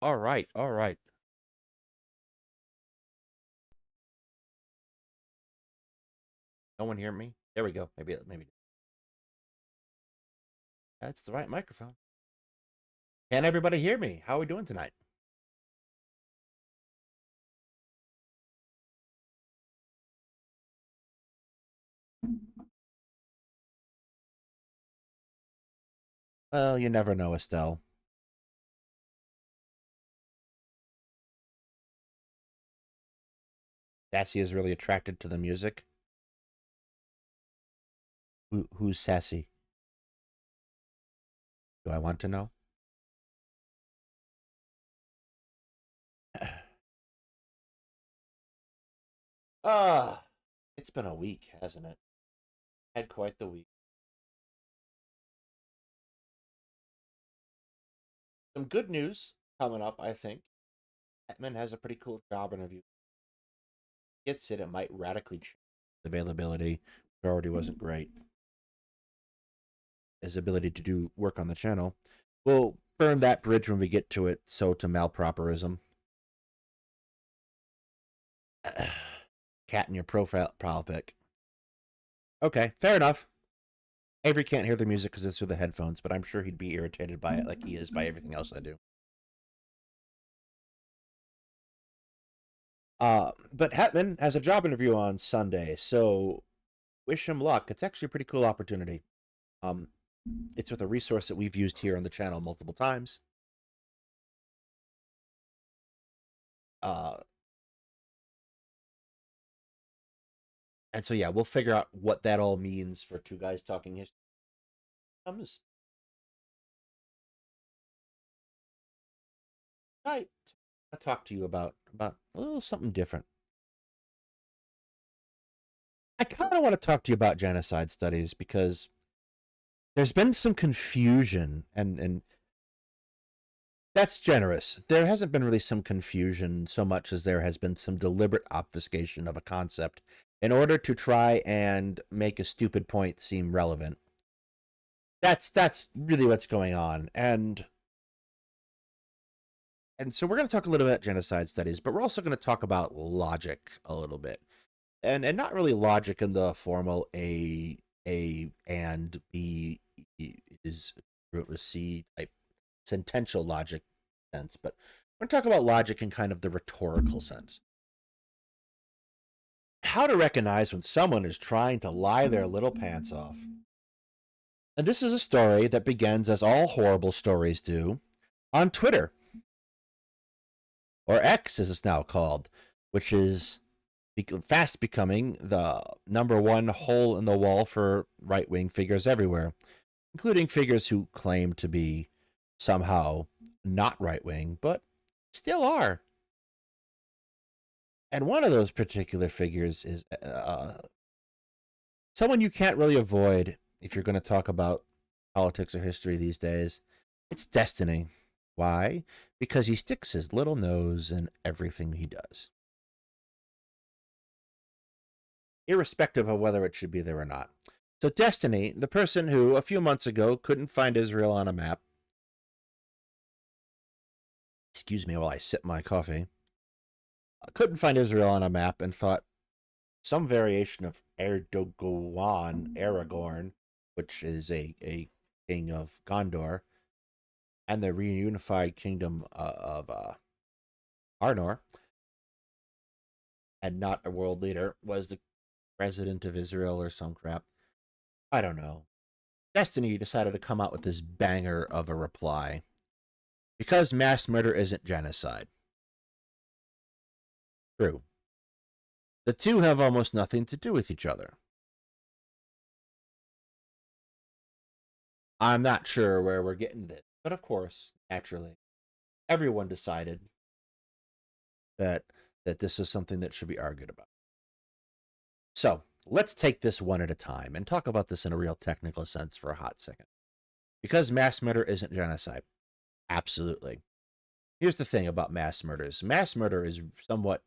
All right, all right. No one hear me? There we go. Maybe that's the right microphone. Can everybody hear me? How are we doing tonight? Well, you never know, Estelle. Sassy is really attracted to the music. Who's Sassy? Do I want to know? Ah, it's been a week, hasn't it? Had quite the week. Some good news coming up, I think. Hetman has a pretty cool job interview. Gets it might radically change availability, which already wasn't great. His ability to do work on the channel. We'll burn that bridge when we get to it, so to malproperism. Cat in your profile pic. Okay, fair enough. Avery can't hear the music because it's through the headphones, but I'm sure he'd be irritated by it like he is by everything else I do. But Hetman has a job interview on Sunday, so wish him luck. It's actually a pretty cool opportunity. It's with a resource that we've used here on the channel multiple times. And so yeah, we'll figure out what that all means for two guys talking history. Tonight, I'll talk to you about a little something different. I kind of want to talk to you about genocide studies because there's been some confusion, and that's generous. There hasn't been really some confusion so much as there has been some deliberate obfuscation of a concept in order to try and make a stupid point seem relevant. That's really what's going on, and so we're going to talk a little bit about genocide studies, but we're also going to talk about logic a little bit, and not really logic in the formal A and B is root with C type sentential logic sense, but we're going to talk about logic in kind of the rhetorical sense. How to recognize when someone is trying to lie their little pants off. And this is a story that begins, as all horrible stories do, on Twitter, or X as it's now called, which is fast becoming the #1 hole in the wall for right-wing figures everywhere, including figures who claim to be somehow not right-wing, but still are. And one of those particular figures is someone you can't really avoid if you're going to talk about politics or history these days. It's Destiny. Why? Because he sticks his little nose in everything he does, irrespective of whether it should be there or not. So Destiny, the person who a few months ago couldn't find Israel on a map, excuse me while I sip my coffee, couldn't find Israel on a map and thought some variation of Aragorn, which is a king of Gondor, and the reunified kingdom of Arnor, and not a world leader, was the president of Israel or some crap. I don't know. Destiny decided to come out with this banger of a reply. Because mass murder isn't genocide. True. The two have almost nothing to do with each other. I'm not sure where we're getting this, but of course, naturally, everyone decided that this is something that should be argued about. So let's take this one at a time and talk about this in a real technical sense for a hot second. Because mass murder isn't genocide. Absolutely. Here's the thing about mass murders. Mass murder is somewhat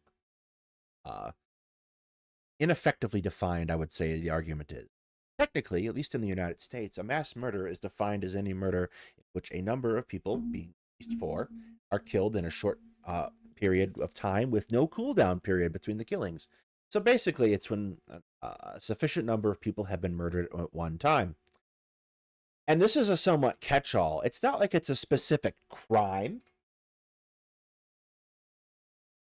ineffectively defined, I would say the argument is. Technically, at least in the United States, a mass murder is defined as any murder in which a number of people, being at least 4, are killed in a short period of time with no cooldown period between the killings. So basically, it's when a sufficient number of people have been murdered at one time. And this is a somewhat catch-all. It's not like it's a specific crime.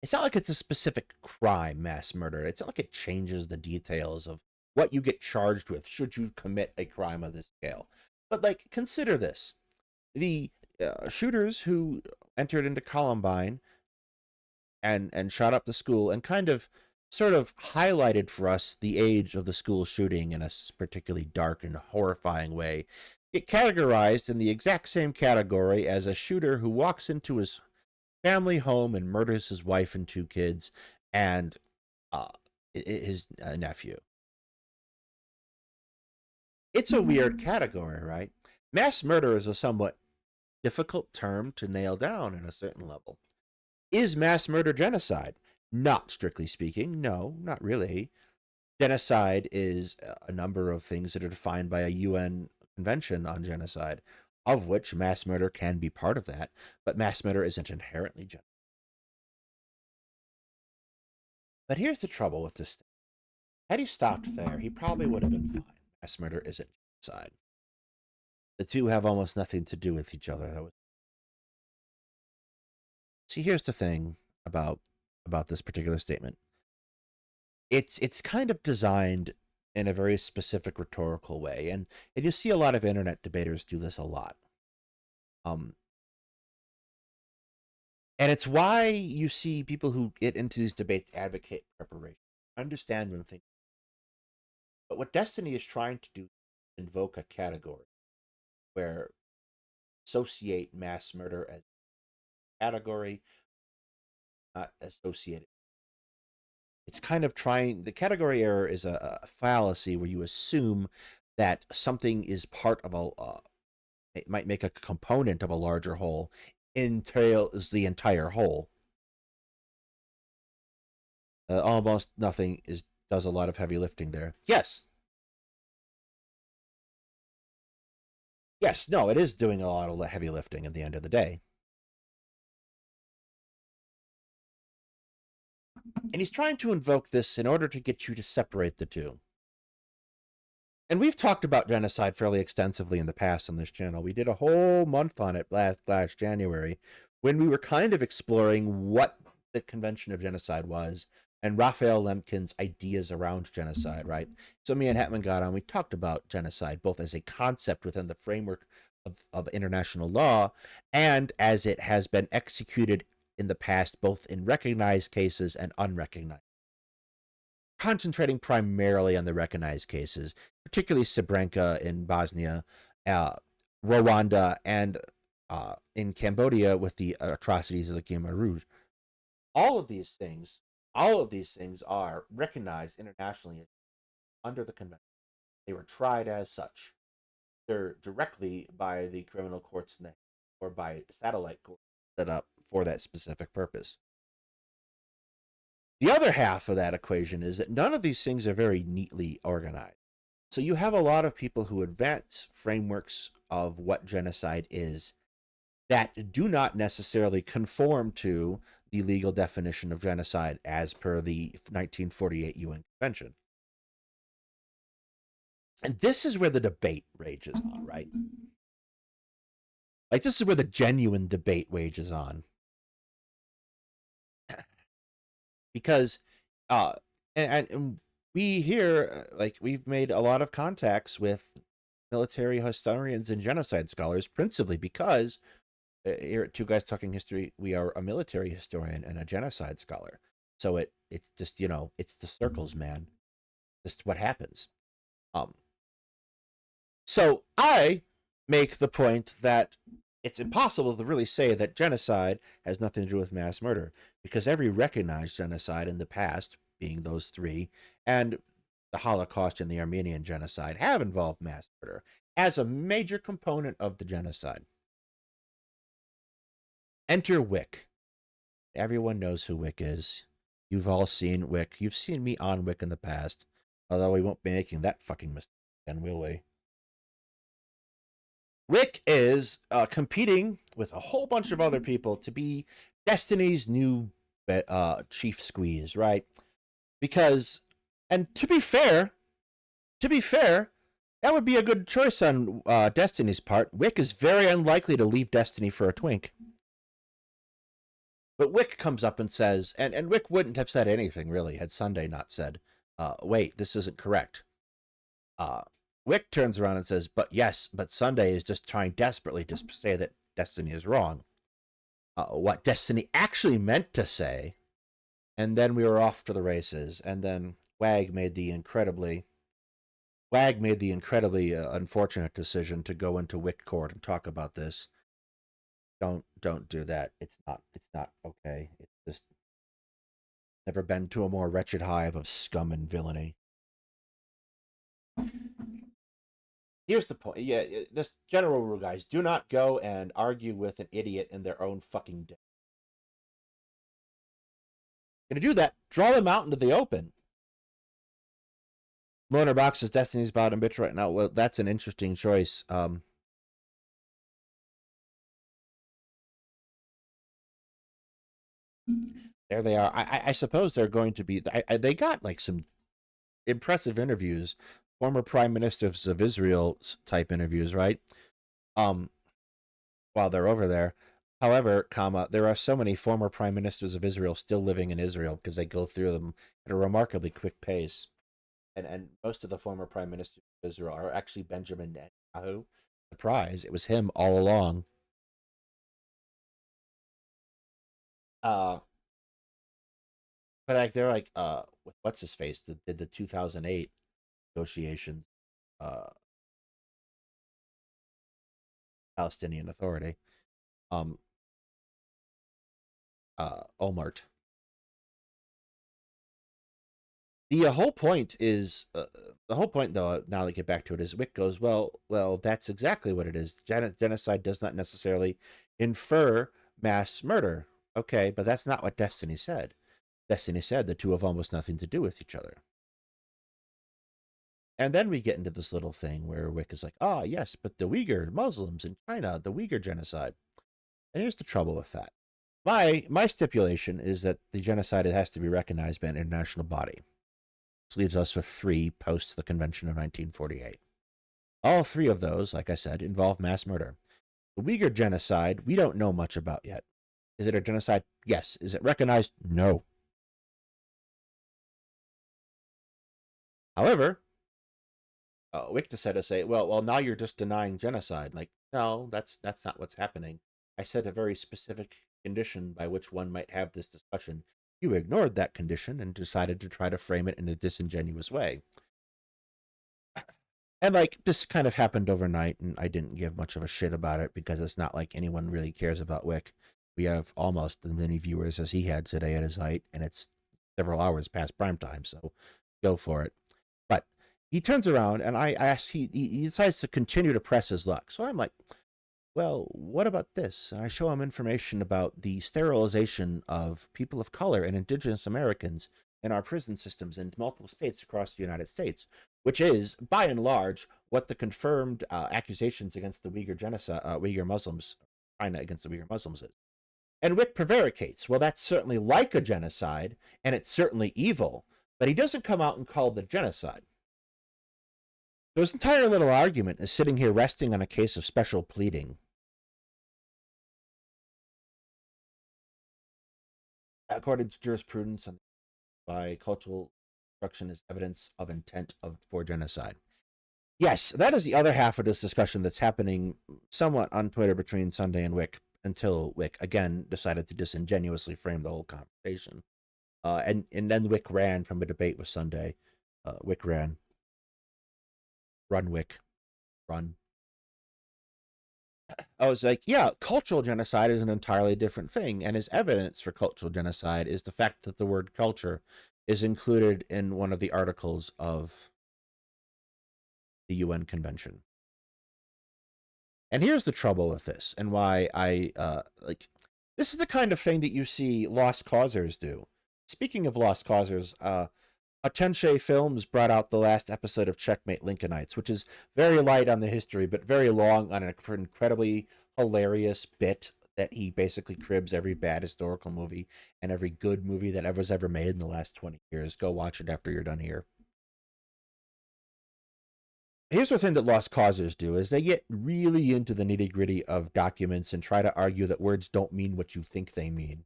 It's not like it's a specific crime, mass murder. It's not like it changes the details of what you get charged with should you commit a crime of this scale. But, like, consider this. The shooters who entered into Columbine and shot up the school and kind of sort of highlighted for us the age of the school shooting in a particularly dark and horrifying way, get categorized in the exact same category as a shooter who walks into his family home and murders his wife and 2 kids and his nephew. It's a weird category, right? Mass murder is a somewhat difficult term to nail down in a certain level. Is mass murder genocide? Not strictly speaking, no, not really. Genocide is a number of things that are defined by a UN convention on genocide, of which mass murder can be part of that, but mass murder isn't inherently genocide. But here's the trouble with this thing. Had he stopped there, he probably would have been fine. Mass murder isn't genocide. The two have almost nothing to do with each other. See, here's the thing about this particular statement. It's kind of designed in a very specific rhetorical way, and you see a lot of internet debaters do this a lot. And it's why you see people who get into these debates advocate preparation. I understand when things, but what Destiny is trying to do is invoke a category where associate mass murder as a category, not associated. It's kind of trying, the category error is a fallacy where you assume that something is part of it might make a component of a larger whole, entails the entire whole. Almost nothing does a lot of heavy lifting there. Yes. Yes, no, it is doing a lot of heavy lifting at the end of the day. And he's trying to invoke this in order to get you to separate the two. And we've talked about genocide fairly extensively in the past on this channel. We did a whole month on it last January when we were kind of exploring what the Convention of Genocide was and Raphael Lemkin's ideas around genocide, right? So me and Hetman got on, we talked about genocide, both as a concept within the framework of international law and as it has been executed in the past, both in recognized cases and unrecognized. Concentrating primarily on the recognized cases, particularly Srebrenica in Bosnia, Rwanda, and in Cambodia with the atrocities of the Khmer Rouge. All of these things are recognized internationally under the convention. They were tried as such. They're directly by the criminal courts or by satellite courts set up for that specific purpose. The other half of that equation is that none of these things are very neatly organized. So you have a lot of people who advance frameworks of what genocide is that do not necessarily conform to the legal definition of genocide as per the 1948 UN Convention. And this is where the debate rages on, right? Like, this is where the genuine debate wages on. Because and we here, like, we've made a lot of contacts with military historians and genocide scholars, principally because here at Two Guys Talking History, we are a military historian and a genocide scholar. So it's just, it's the circles, man. Just what happens. So I make the point that it's impossible to really say that genocide has nothing to do with mass murder, because every recognized genocide in the past, being those 3, and the Holocaust and the Armenian genocide have involved mass murder as a major component of the genocide. Enter Whick. Everyone knows who Whick is. You've all seen Whick. You've seen me on Whick in the past, although we won't be making that fucking mistake again, will we? Whick is competing with a whole bunch of other people to be Destiny's new chief squeeze, right? Because, and to be fair, that would be a good choice on Destiny's part. Whick is very unlikely to leave Destiny for a twink. But Whick comes up and says, and Whick wouldn't have said anything really had Sunday not said, wait, this isn't correct. Whick turns around and says, but Sunday is just trying desperately to say that Destiny is wrong. What Destiny actually meant to say, and then we were off to the races, and then Wag made the incredibly unfortunate decision to go into Whick court and talk about this. Don't do that. It's not okay. It's just never been to a more wretched hive of scum and villainy. Here's the point. Yeah, this general rule, guys. Do not go and argue with an idiot in their own fucking day. Gonna do that, draw them out into the open. Loner Box is Destiny's bottom bitch right now. Well, that's an interesting choice. There they are. I suppose they're going to be. They got like some impressive interviews, former prime ministers of Israel type interviews, right? While they're over there. However, there are so many former prime ministers of Israel still living in Israel because they go through them at a remarkably quick pace. And most of the former prime ministers of Israel are actually Benjamin Netanyahu. Surprise, it was him all along. But like they're like what's his face did the 2008 negotiations, Palestinian Authority, Olmert. The whole point is though, now to get back to it, is Whick goes, well, that's exactly what it is. Genocide does not necessarily infer mass murder. Okay, but that's not what Destiny said. Destiny said the two have almost nothing to do with each other. And then we get into this little thing where Whick is like, yes, but the Uyghur Muslims in China, the Uyghur genocide. And here's the trouble with that. My stipulation is that the genocide has to be recognized by an international body. This leaves us with 3 post the Convention of 1948. All 3 of those, like I said, involve mass murder. The Uyghur genocide, we don't know much about yet. Is it a genocide? Yes. Is it recognized? No. However, Whick decided to say, well, now you're just denying genocide. Like, no, that's not what's happening. I said a very specific condition by which one might have this discussion. You ignored that condition and decided to try to frame it in a disingenuous way. And like this kind of happened overnight, and I didn't give much of a shit about it because it's not like anyone really cares about Whick. We have almost as many viewers as he had today at his height, and it's several hours past prime time, so go for it. But he turns around, and I asked, he decides to continue to press his luck. So I'm like, well, what about this? And I show him information about the sterilization of people of color and indigenous Americans in our prison systems in multiple states across the United States, which is, by and large, what the confirmed accusations against the Uyghur genocide, Uyghur Muslims, China against the Uyghur Muslims is. And Whick prevaricates, well, that's certainly like a genocide, and it's certainly evil, but he doesn't come out and call it a genocide. So his entire little argument is sitting here resting on a case of special pleading. According to jurisprudence, by cultural destruction is evidence of intent for genocide. Yes, that is the other half of this discussion that's happening somewhat on Twitter between Sunday and Whick, until Whick again decided to disingenuously frame the whole conversation. And then Whick ran from a debate with Sunday. Whick ran. Run, Whick. Run. I was like, yeah, cultural genocide is an entirely different thing, and his evidence for cultural genocide is the fact that the word culture is included in one of the articles of the UN Convention. And here's the trouble with this, and why I, this is the kind of thing that you see lost causers do. Speaking of lost causers, Atenshe Films brought out the last episode of Checkmate Lincolnites, which is very light on the history, but very long on an incredibly hilarious bit that he basically cribs every bad historical movie and every good movie that was ever made in the last 20 years. Go watch it after you're done here. Here's the thing that lost causers do is they get really into the nitty-gritty of documents and try to argue that words don't mean what you think they mean.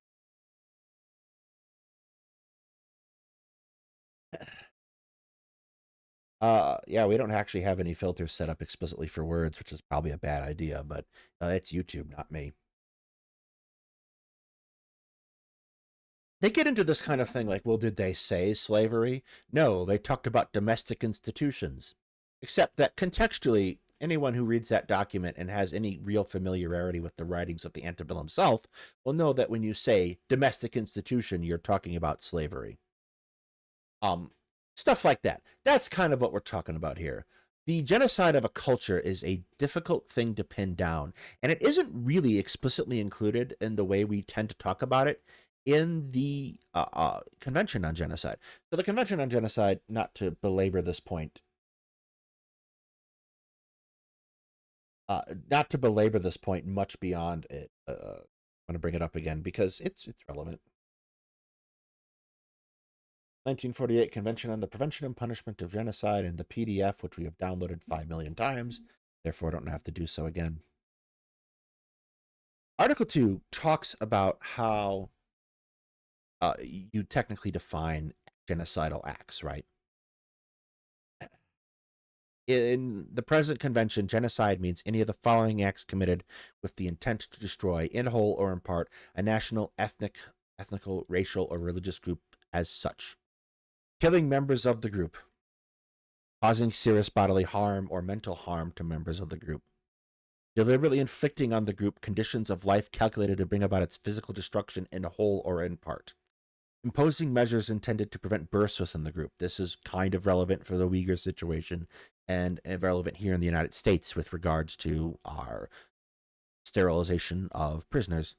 Yeah, we don't actually have any filters set up explicitly for words, which is probably a bad idea, but it's YouTube, not me. They get into this kind of thing like, well, did they say slavery? No, they talked about domestic institutions. Except that contextually, anyone who reads that document and has any real familiarity with the writings of the antebellum South will know that when you say domestic institution, you're talking about slavery. Stuff like that. That's kind of what we're talking about here. The genocide of a culture is a difficult thing to pin down, and it isn't really explicitly included in the way we tend to talk about it in the Convention on Genocide. So the Convention on Genocide, not to belabor this point, much beyond it. I'm going to bring it up again because it's relevant. 1948 Convention on the Prevention and Punishment of Genocide in the PDF, which we have downloaded 5 million times, therefore don't have to do so again. Article 2 talks about how you technically define genocidal acts, right? In the present convention, genocide means any of the following acts committed with the intent to destroy, in whole or in part, a national, ethnical, racial, or religious group as such. Killing members of the group, causing serious bodily harm or mental harm to members of the group, deliberately inflicting on the group conditions of life calculated to bring about its physical destruction in whole or in part, imposing measures intended to prevent births within the group. This is kind of relevant for the Uyghur situation and relevant here in the United States with regards to our sterilization of prisoners.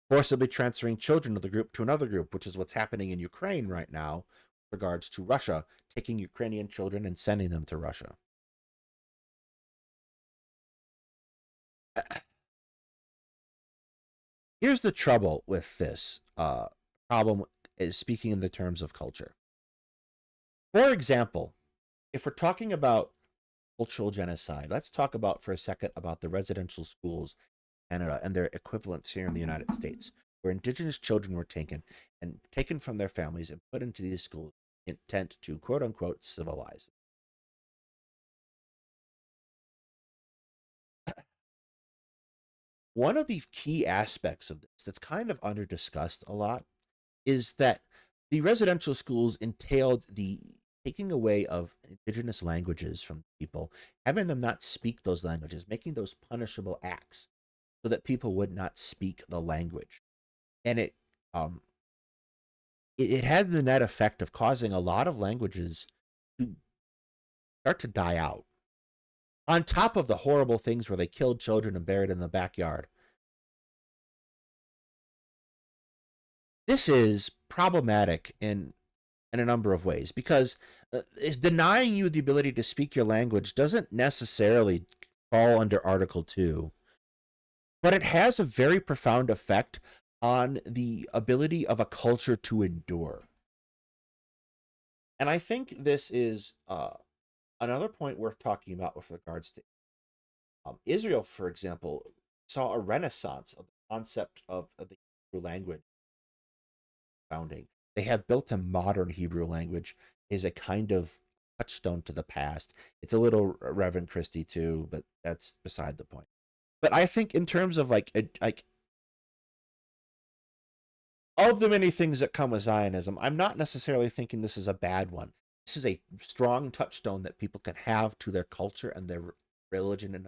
Forcibly transferring children of the group to another group, which is what's happening in Ukraine right now with regards to Russia, taking Ukrainian children and sending them to Russia. Here's the trouble with this problem is speaking in the terms of culture. For example, if we're talking about cultural genocide, let's talk about for a second about the residential schools in Canada and their equivalents here in the United States, where indigenous children were taken from their families and put into these schools intent to quote unquote civilize. One of the key aspects of this that's kind of under discussed a lot is that the residential schools entailed the taking away of indigenous languages from people, having them not speak those languages, making those punishable acts so that people would not speak the language. And it had the net effect of causing a lot of languages to start to die out. On top of the horrible things where they killed children and buried in the backyard. This is problematic in a number of ways because is denying you the ability to speak your language doesn't necessarily fall under Article 2, but it has a very profound effect on the ability of a culture to endure. And I think this is another point worth talking about with regards to Israel, for example, saw a renaissance of the concept of the Hebrew language founding. They have built a modern Hebrew language is a kind of touchstone to the past. It's a little Reverend Christie too, but that's beside the point. But I think in terms of like of the many things that come with Zionism, I'm not necessarily thinking this is a bad one. This is a strong touchstone that people can have to their culture and their religion. And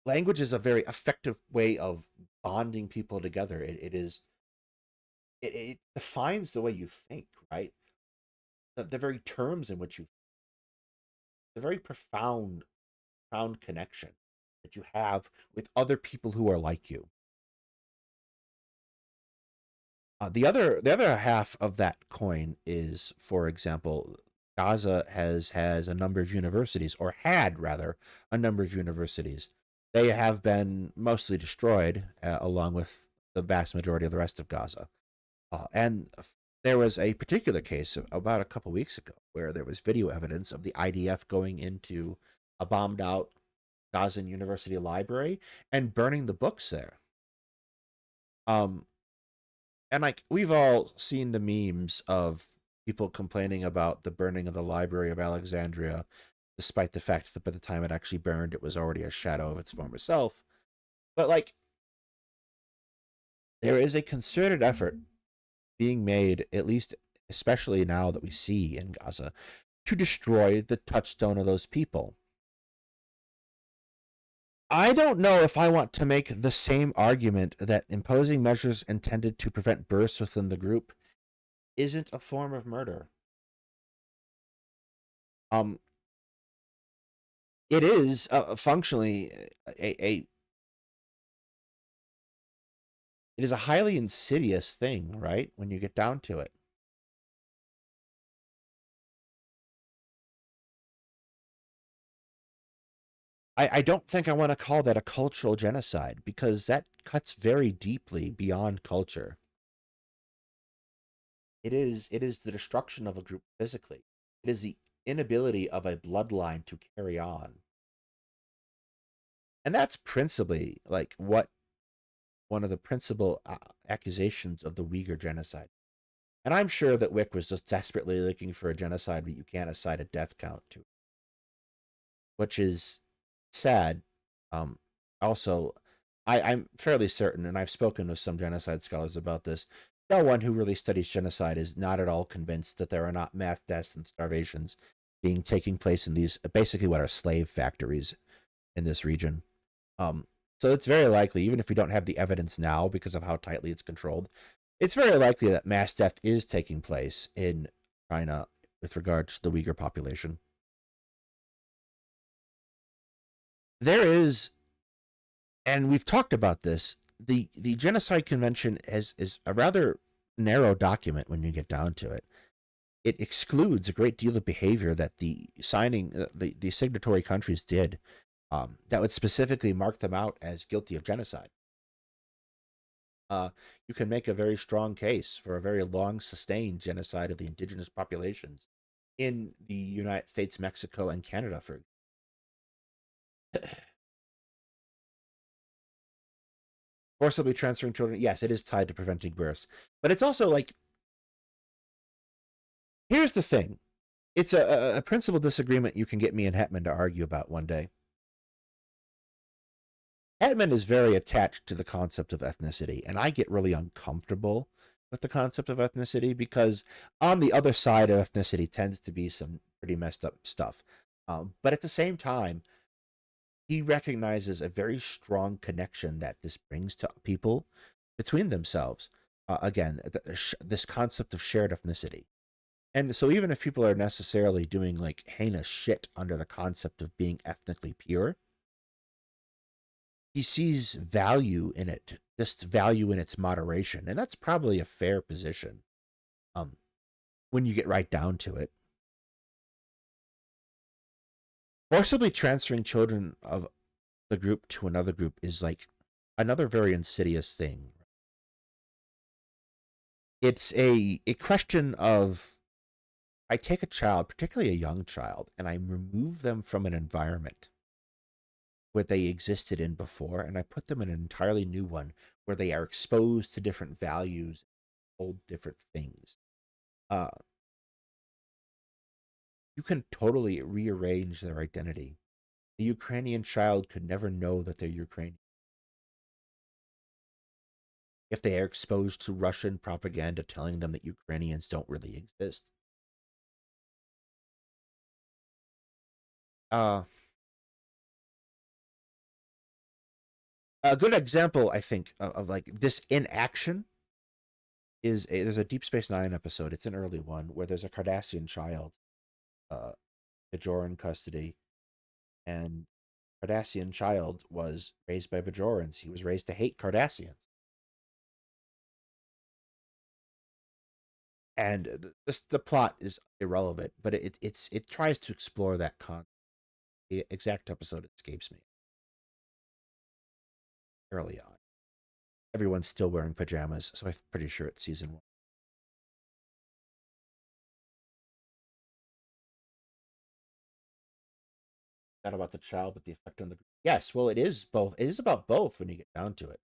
language is a very effective way of bonding people together. It defines the way you think, right? The very terms in which you, the very profound connection that you have with other people who are like you. The other half of that coin is, for example, Gaza has a number of universities, or had rather a number of universities. They have been mostly destroyed, along with the vast majority of the rest of Gaza. And there was a particular case about a couple weeks ago where there was video evidence of the IDF going into a bombed out Gazan University library and burning the books there. Um, and like we've all seen the memes of people complaining about the burning of the Library of Alexandria, despite the fact that by the time it actually burned, it was already a shadow of its former self. But like, there is a concerted effort being made, at least especially now that we see in Gaza, to destroy the touchstone of those people. I don't know if I want to make the same argument that imposing measures intended to prevent bursts within the group isn't a form of murder. Um, it is functionally a it is a highly insidious thing, right? When you get down to it. I don't think I want to call that a cultural genocide because that cuts very deeply beyond culture. It is the destruction of a group physically. It is the inability of a bloodline to carry on. And that's principally like what one of the principal accusations of the Uyghur genocide. And I'm sure that Whick was just desperately looking for a genocide, but you can't assign a death count to it, which is sad. Also, I'm fairly certain, and I've spoken with some genocide scholars about this. No one who really studies genocide is not at all convinced that there are not mass deaths and starvations taking place in these basically what are slave factories in this region. Um, so it's very likely, even if we don't have the evidence now because of how tightly it's controlled, it's very likely that mass death is taking place in China with regards to the Uyghur population. There is, and we've talked about this. The Genocide Convention is a rather narrow document when you get down to it. It excludes a great deal of behavior that the signatory countries did, that would specifically mark them out as guilty of genocide. You can make a very strong case for a very long sustained genocide of the indigenous populations in the United States, Mexico, and Canada. For forcibly transferring children, yes, it is tied to preventing births, but it's also like, here's the thing: it's a principal disagreement you can get me and Hetman to argue about one day. Hetman is very attached to the concept of ethnicity, and I get really uncomfortable with the concept of ethnicity because on the other side of ethnicity tends to be some pretty messed up stuff. But at the same time, he recognizes a very strong connection that this brings to people between themselves. Again, this concept of shared ethnicity. And so, even if people are necessarily doing like heinous shit under the concept of being ethnically pure, he sees value in it, just value in its moderation. And that's probably a fair position, um, when you get right down to it. Forcibly transferring children of the group to another group is like another very insidious thing. It's a question of, I take a child, particularly a young child, and I remove them from an environment where they existed in before, and I put them in an entirely new one where they are exposed to different values, old different things. Uh, you can totally rearrange their identity. The Ukrainian child could never know that they're Ukrainian if they are exposed to Russian propaganda telling them that Ukrainians don't really exist. Uh, a good example, I think, of like this in action there's a Deep Space Nine episode. It's an early one where there's a Cardassian child, uh, Bajoran custody, and Cardassian child was raised by Bajorans. He was raised to hate Cardassians. And the plot is irrelevant, but it tries to explore that concept. The exact episode escapes me early on. Everyone's still wearing pajamas, so I'm pretty sure it's season 1. Not about the child, but the effect on the group. Yes, well, it is both. It is about both when you get down to it.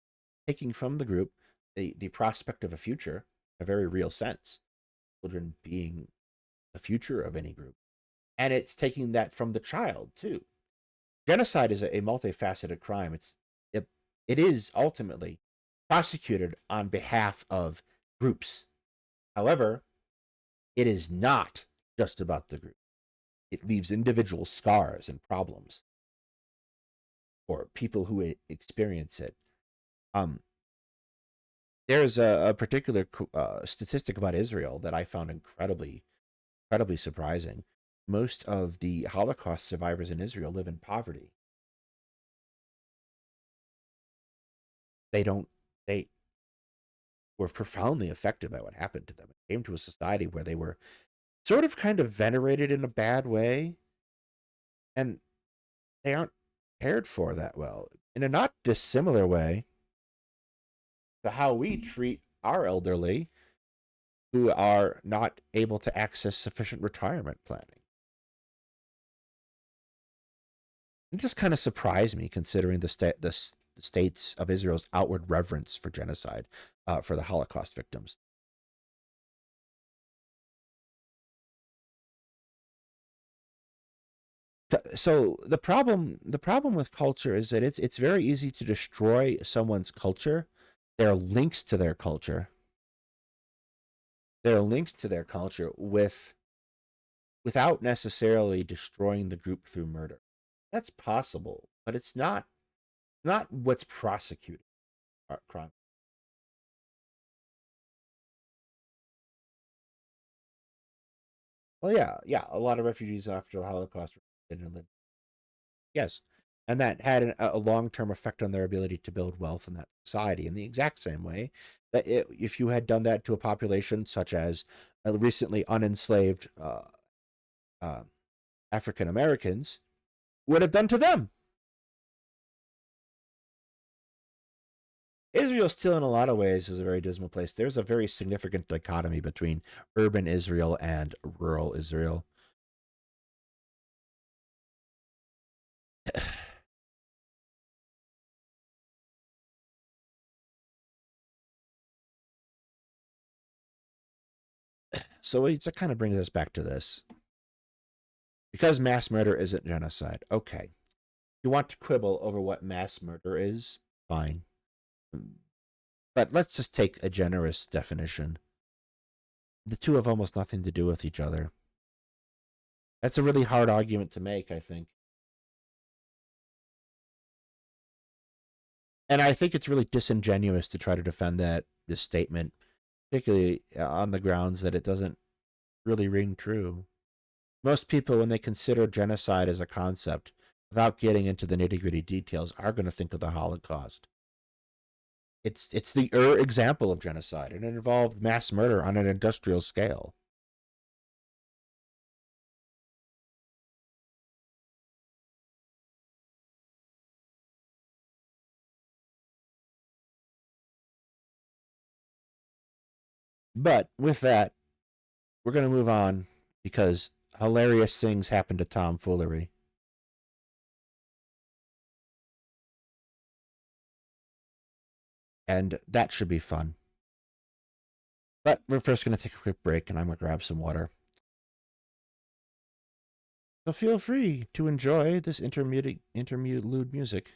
Taking from the group the prospect of a future, a very real sense, children being the future of any group, and it's taking that from the child too. Genocide is a multifaceted crime. It is ultimately prosecuted on behalf of groups. However, it is not just about the group. It leaves individual scars and problems for people who experience it. There's a particular statistic about Israel that I found incredibly surprising. Most of the Holocaust survivors in Israel live in poverty. They were profoundly affected by what happened to them. It came to a society where they were sort of kind of venerated in a bad way, and they aren't cared for that well. In a not dissimilar way to how we treat our elderly who are not able to access sufficient retirement planning. It just kind of surprised me, considering the states of Israel's outward reverence for genocide, for the Holocaust victims. So the problem with culture is that it's very easy to destroy someone's culture. There are links to their culture. Without necessarily destroying the group through murder. That's possible, but it's not what's prosecuted crime. Well, yeah, a lot of refugees after the Holocaust didn't live. Yes, and that had a long-term effect on their ability to build wealth in that society, in the exact same way that if you had done that to a population such as recently unenslaved African Americans, would have done to them. Israel still, in a lot of ways, is a very dismal place. There's a very significant dichotomy between urban Israel and rural Israel. So that kind of brings us back to this. Because mass murder isn't genocide. Okay. You want to quibble over what mass murder is? Fine. But let's just take a generous definition. The two have almost nothing to do with each other. That's a really hard argument to make, I think. And I think it's really disingenuous to try to defend this statement, particularly on the grounds that it doesn't really ring true. Most people, when they consider genocide as a concept, without getting into the nitty-gritty details, are going to think of the Holocaust. It's the example of genocide, and it involved mass murder on an industrial scale. But with that, we're going to move on because hilarious things happen to TomFoolery. And that should be fun. But we're first going to take a quick break, and I'm going to grab some water. So feel free to enjoy this interlude music.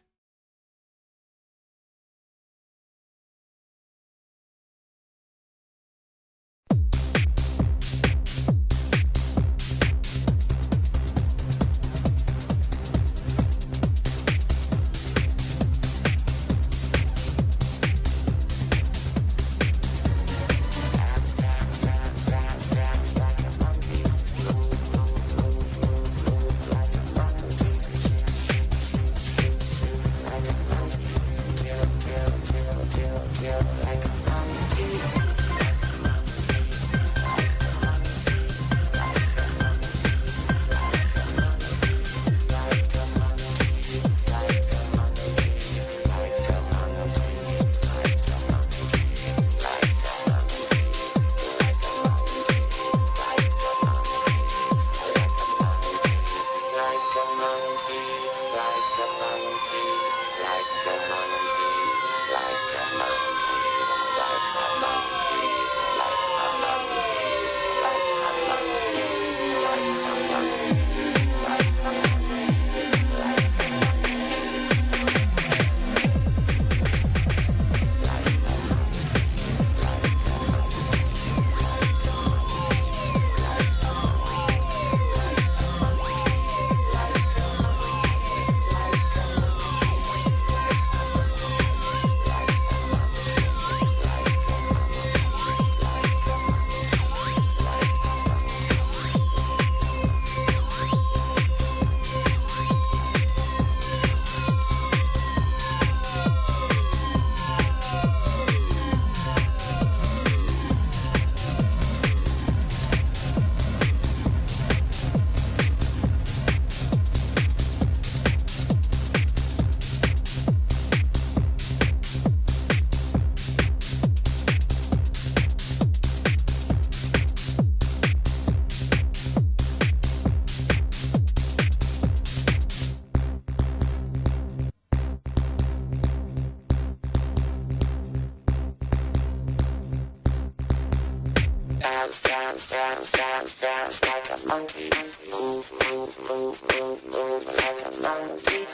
dance like a monkey. Move, move, move, move, move like a monkey.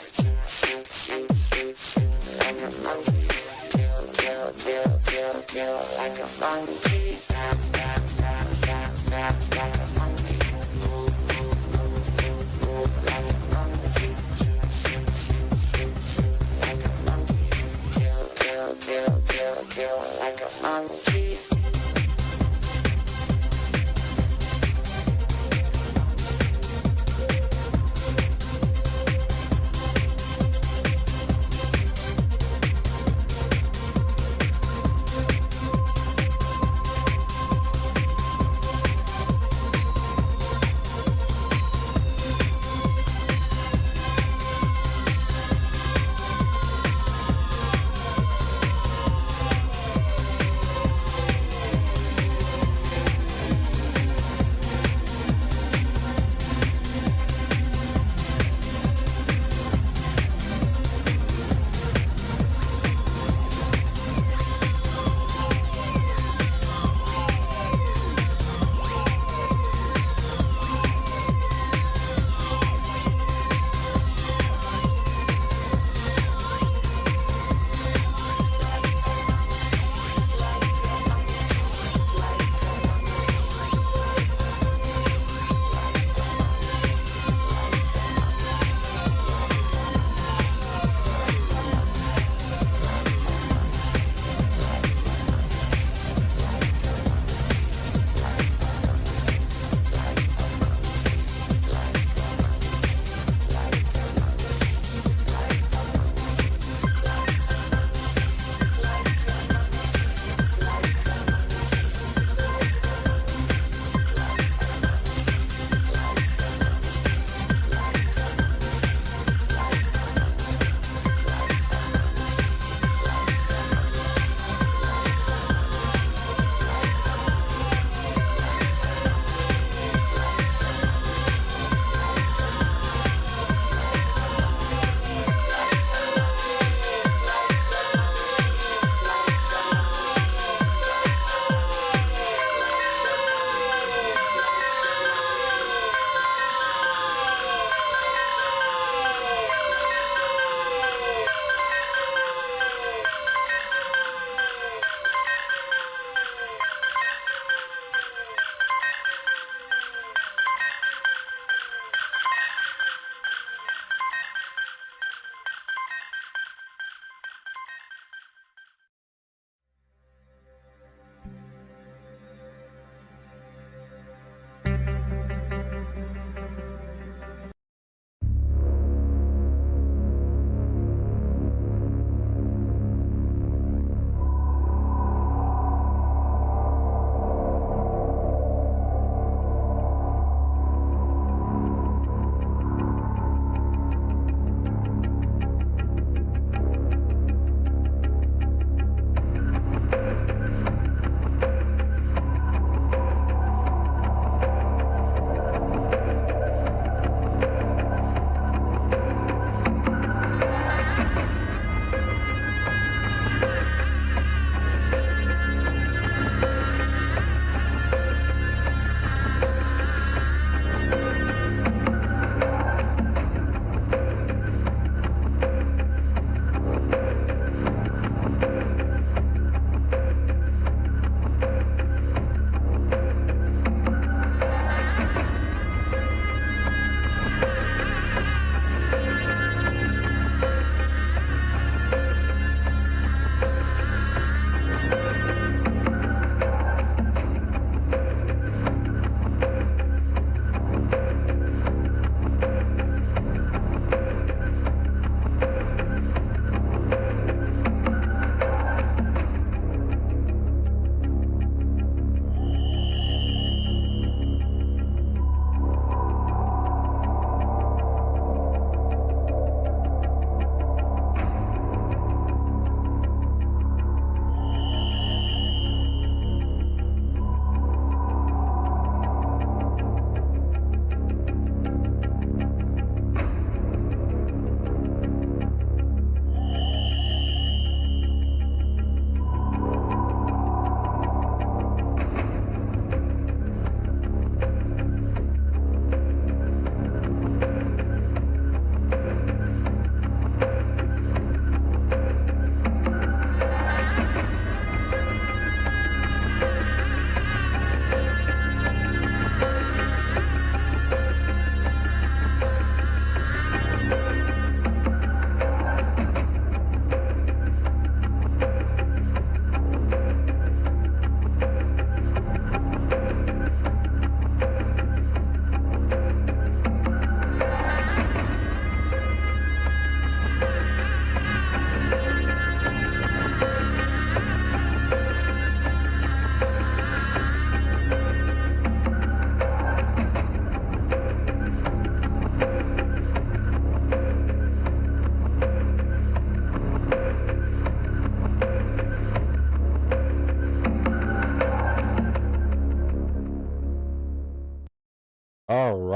Shoot, shoot, shoot, shoot like a monkey. Kill, kill, kill, kill, kill like a monkey. Dance, dance, dance, dance, dance like a monkey. Move, move, move, move, move like a monkey. Shoot, shoot, shoot, shoot, shoot like a monkey. Kill, kill, kill, kill, kill like a monkey.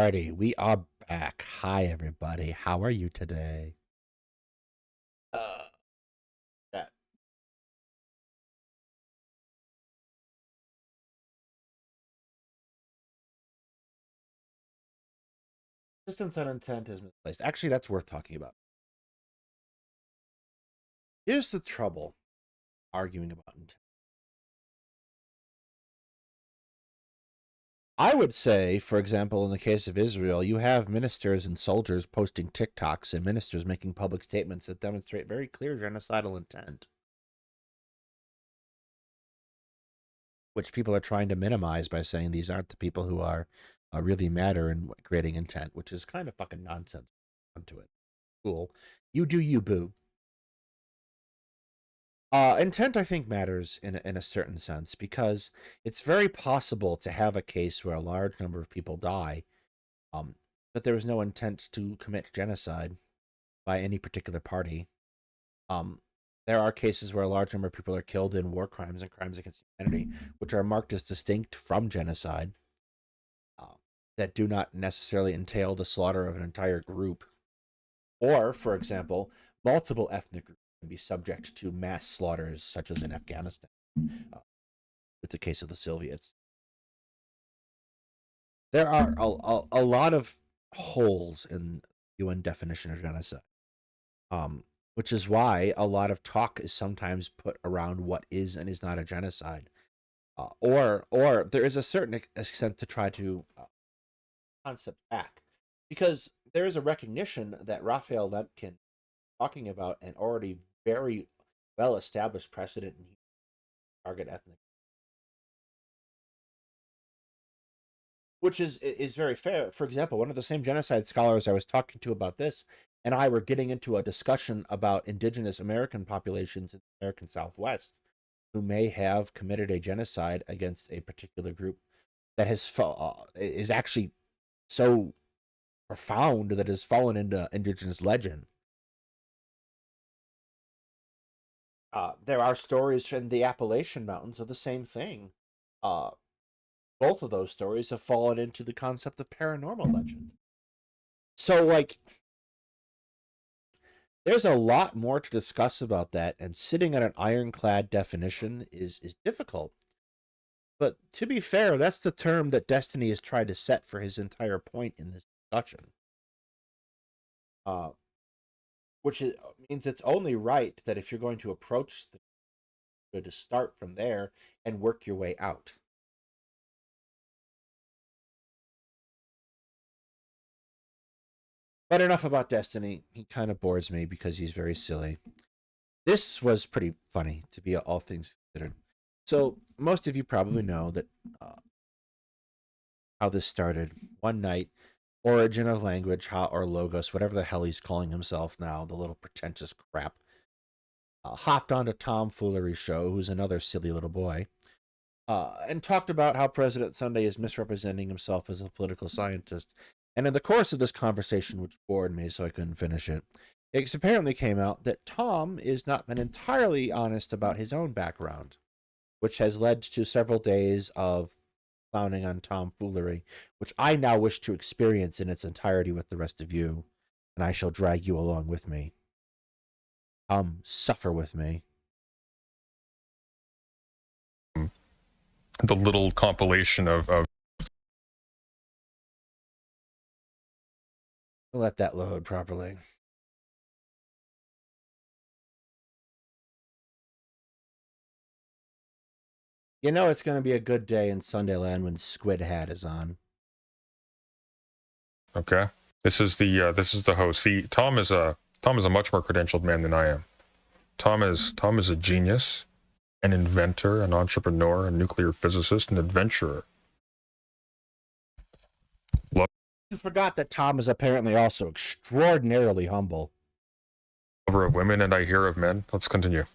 Alrighty, we are back. Hi, everybody. How are you today? Yeah. Insistence on intent is misplaced. Actually, that's worth talking about. Here's the trouble arguing about intent. I would say, for example, in the case of Israel, you have ministers and soldiers posting TikToks and ministers making public statements that demonstrate very clear genocidal intent, which people are trying to minimize by saying these aren't the people who are really matter in creating intent, which is kind of fucking nonsense. Onto it. Cool. You do you, boo. Intent, I think, matters in a certain sense because it's very possible to have a case where a large number of people die, but there was no intent to commit genocide by any particular party. There are cases where a large number of people are killed in war crimes and crimes against humanity, which are marked as distinct from genocide, that do not necessarily entail the slaughter of an entire group. Or, for example, multiple ethnic groups can be subject to mass slaughters, such as in Afghanistan, with the case of the Soviets. There are a lot of holes in the UN definition of genocide, which is why a lot of talk is sometimes put around what is and is not a genocide, or there is a certain extent to try to concept back, because there is a recognition that Raphael Lemkin talking about an already very well established precedent in target ethnic, which is very fair. For example, one of the same genocide scholars I was talking to about this and I were getting into a discussion about indigenous American populations in the American Southwest who may have committed a genocide against a particular group that is actually so profound that has fallen into indigenous legend. There are stories from the Appalachian Mountains of the same thing. Both of those stories have fallen into the concept of paranormal legend. So, like, there's a lot more to discuss about that, and sitting at an ironclad definition is difficult. But to be fair, that's the term that Destiny has tried to set for his entire point in this discussion. Which means it's only right that if you're going to approach to start from there and work your way out. But enough about Destiny. He kind of bores me because he's very silly. This was pretty funny, to be all things considered. So, most of you probably know that how this started. One night, Origin of Language, or Logos, whatever the hell he's calling himself now, the little pretentious crap, hopped onto TomFoolery show, who's another silly little boy, and talked about how President Sunday is misrepresenting himself as a political scientist. And in the course of this conversation, which bored me so I couldn't finish it, it apparently came out that Tom is not been entirely honest about his own background, which has led to several days of clowning on TomFoolery, which I now wish to experience in its entirety with the rest of you, and I shall drag you along with me. Come, suffer with me. The little compilation of Let that load properly. You know it's going to be a good day in Sundayland when Squid Hat is on. Okay, this is the host. See, Tom is a much more credentialed man than I am. Tom is a genius, an inventor, an entrepreneur, a nuclear physicist, an adventurer. You forgot that Tom is apparently also extraordinarily humble. Lover of women and I hear of men. Let's continue.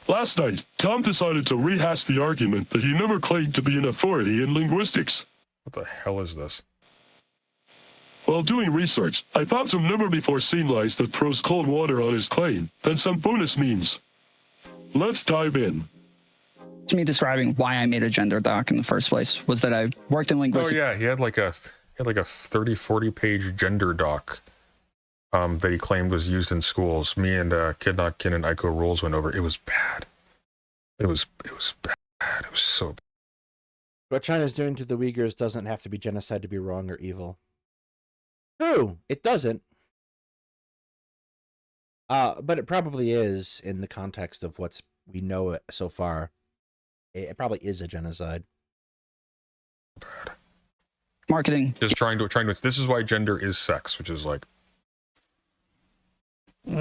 Last night, Tom decided to rehash the argument that he never claimed to be an authority in linguistics. What the hell is this? While doing research, I found some never-before-seen lies that throws cold water on his claim, and some bonus memes. Let's dive in. To me, describing why I made a gender doc in the first place was that I worked in linguistics. Oh yeah, he had like a had like a 30-40 page gender doc that he claimed was used in schools. Me and Kid Not Kin and Aiko Rules went over. It was bad. It was bad. It was so bad. What China's doing to the Uyghurs doesn't have to be genocide to be wrong or evil. True, it doesn't. But it probably is in the context of what's we know so far. It probably is a genocide. Bad. Marketing. Just trying to. This is why gender is sex, which is like. Gave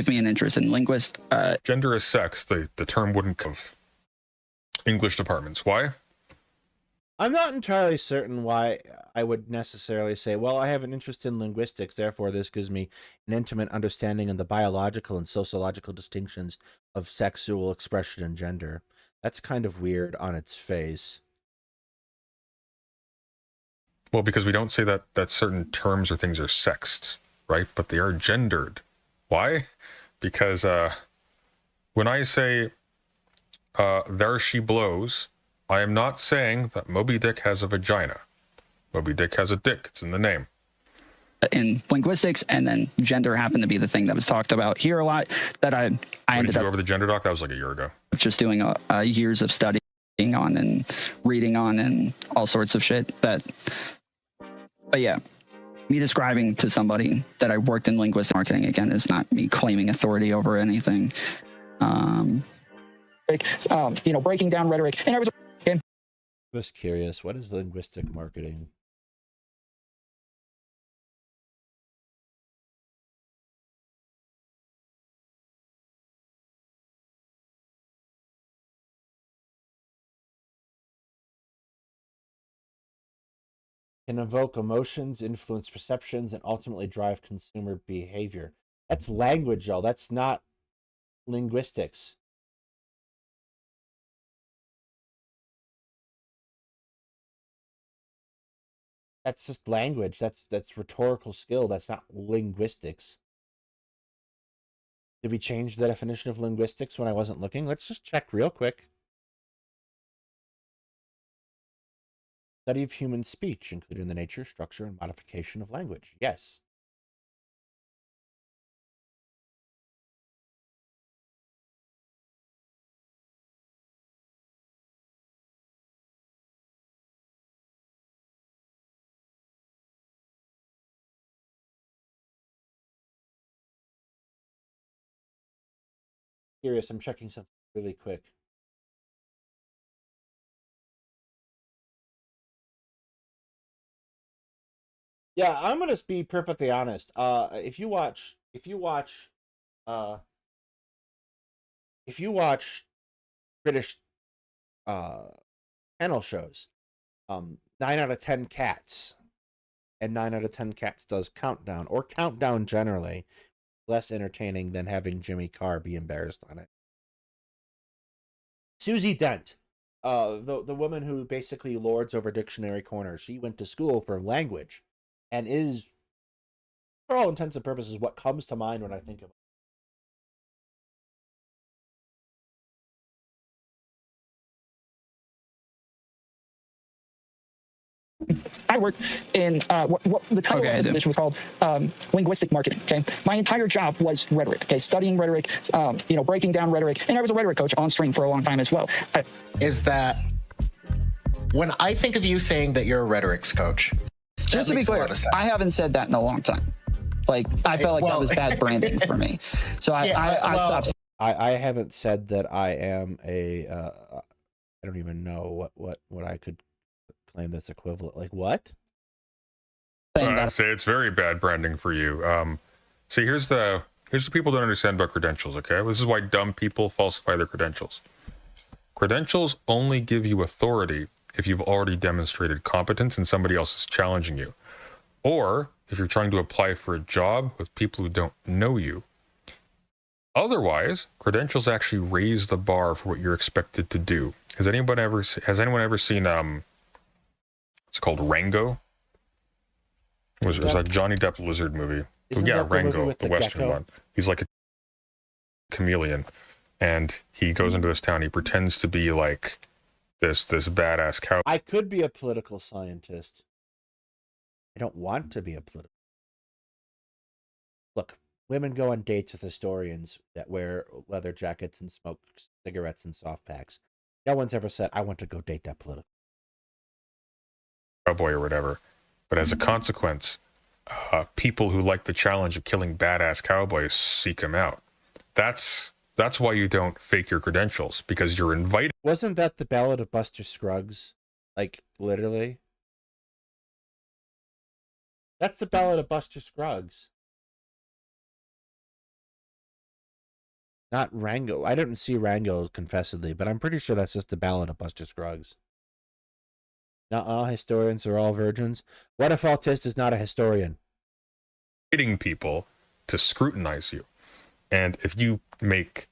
me an interest in linguist. Gender is sex. The term wouldn't come of English departments. Why? I'm not entirely certain why I would necessarily say, well, I have an interest in linguistics, therefore this gives me an intimate understanding of the biological and sociological distinctions of sexual expression and gender. That's kind of weird on its face. Well, because we don't say that certain terms or things are sexed, right? But they are gendered. Why? Because when I say there she blows, I am not saying that Moby Dick has a vagina. Moby Dick has a dick. It's in the name. In linguistics, and then gender happened to be the thing that was talked about here a lot. That I ended Did you up go over the gender doc? That was like a year ago. just doing years of studying on and reading on and all sorts of shit. But yeah, me describing to somebody that I worked in linguistic marketing again is not me claiming authority over anything. Breaking down rhetoric, and I was. Just curious, what is linguistic marketing? Can evoke emotions, influence perceptions, and ultimately drive consumer behavior. That's language, y'all. That's not linguistics. That's just language. That's rhetorical skill. That's not linguistics. Did we change the definition of linguistics when I wasn't looking? Let's just check real quick. Study of human speech, including the nature, structure, and modification of language. Yes. Curious, I'm checking something really quick. Yeah, I'm gonna be perfectly honest. If you watch British panel shows, 9 out of 10 cats, and 9 out of 10 cats does Countdown, or Countdown generally, less entertaining than having Jimmy Carr be embarrassed on it. Susie Dent, the woman who basically lords over Dictionary Corner, she went to school for language, and is, for all intents and purposes, what comes to mind when I think of it. I worked in what the title of the position was called linguistic marketing. Okay, my entire job was rhetoric. Okay, studying rhetoric, breaking down rhetoric, and I was a rhetoric coach on stream for a long time as well. Is that when I think of you saying that you're a rhetorics coach? Just to be clear, I haven't said that in a long time. Like, I felt like that was bad branding for me. So I stopped. I haven't said that I am a. I don't even know what I could claim that's equivalent. Like what? I say it's very bad branding for you. See, here's the people don't understand about credentials. Okay, this is why dumb people falsify their credentials. Credentials only give you authority if you've already demonstrated competence and somebody else is challenging you, or if you're trying to apply for a job with people who don't know you. Otherwise, credentials actually raise the bar for what you're expected to do. Has anyone ever seen it's called Rango? It was that Johnny Depp lizard movie? Yeah, Rango, the Western gecko one. He's like a chameleon, and he goes into this town. He pretends to be like this badass cow. I could be a political scientist. I don't want to be a political. Look, women go on dates with historians that wear leather jackets and smoke cigarettes and soft packs. No one's ever said, I want to go date that political cowboy or whatever. But as a consequence, people who like the challenge of killing badass cowboys seek him out. That's why you don't fake your credentials, because you're invited. Wasn't that the Ballad of Buster Scruggs? Like, literally? That's the Ballad of Buster Scruggs. Not Rango. I didn't see Rango confessedly, but I'm pretty sure that's just the Ballad of Buster Scruggs. Not all historians are all virgins. What if Autist is not a historian? Inviting people to scrutinize you. And if you make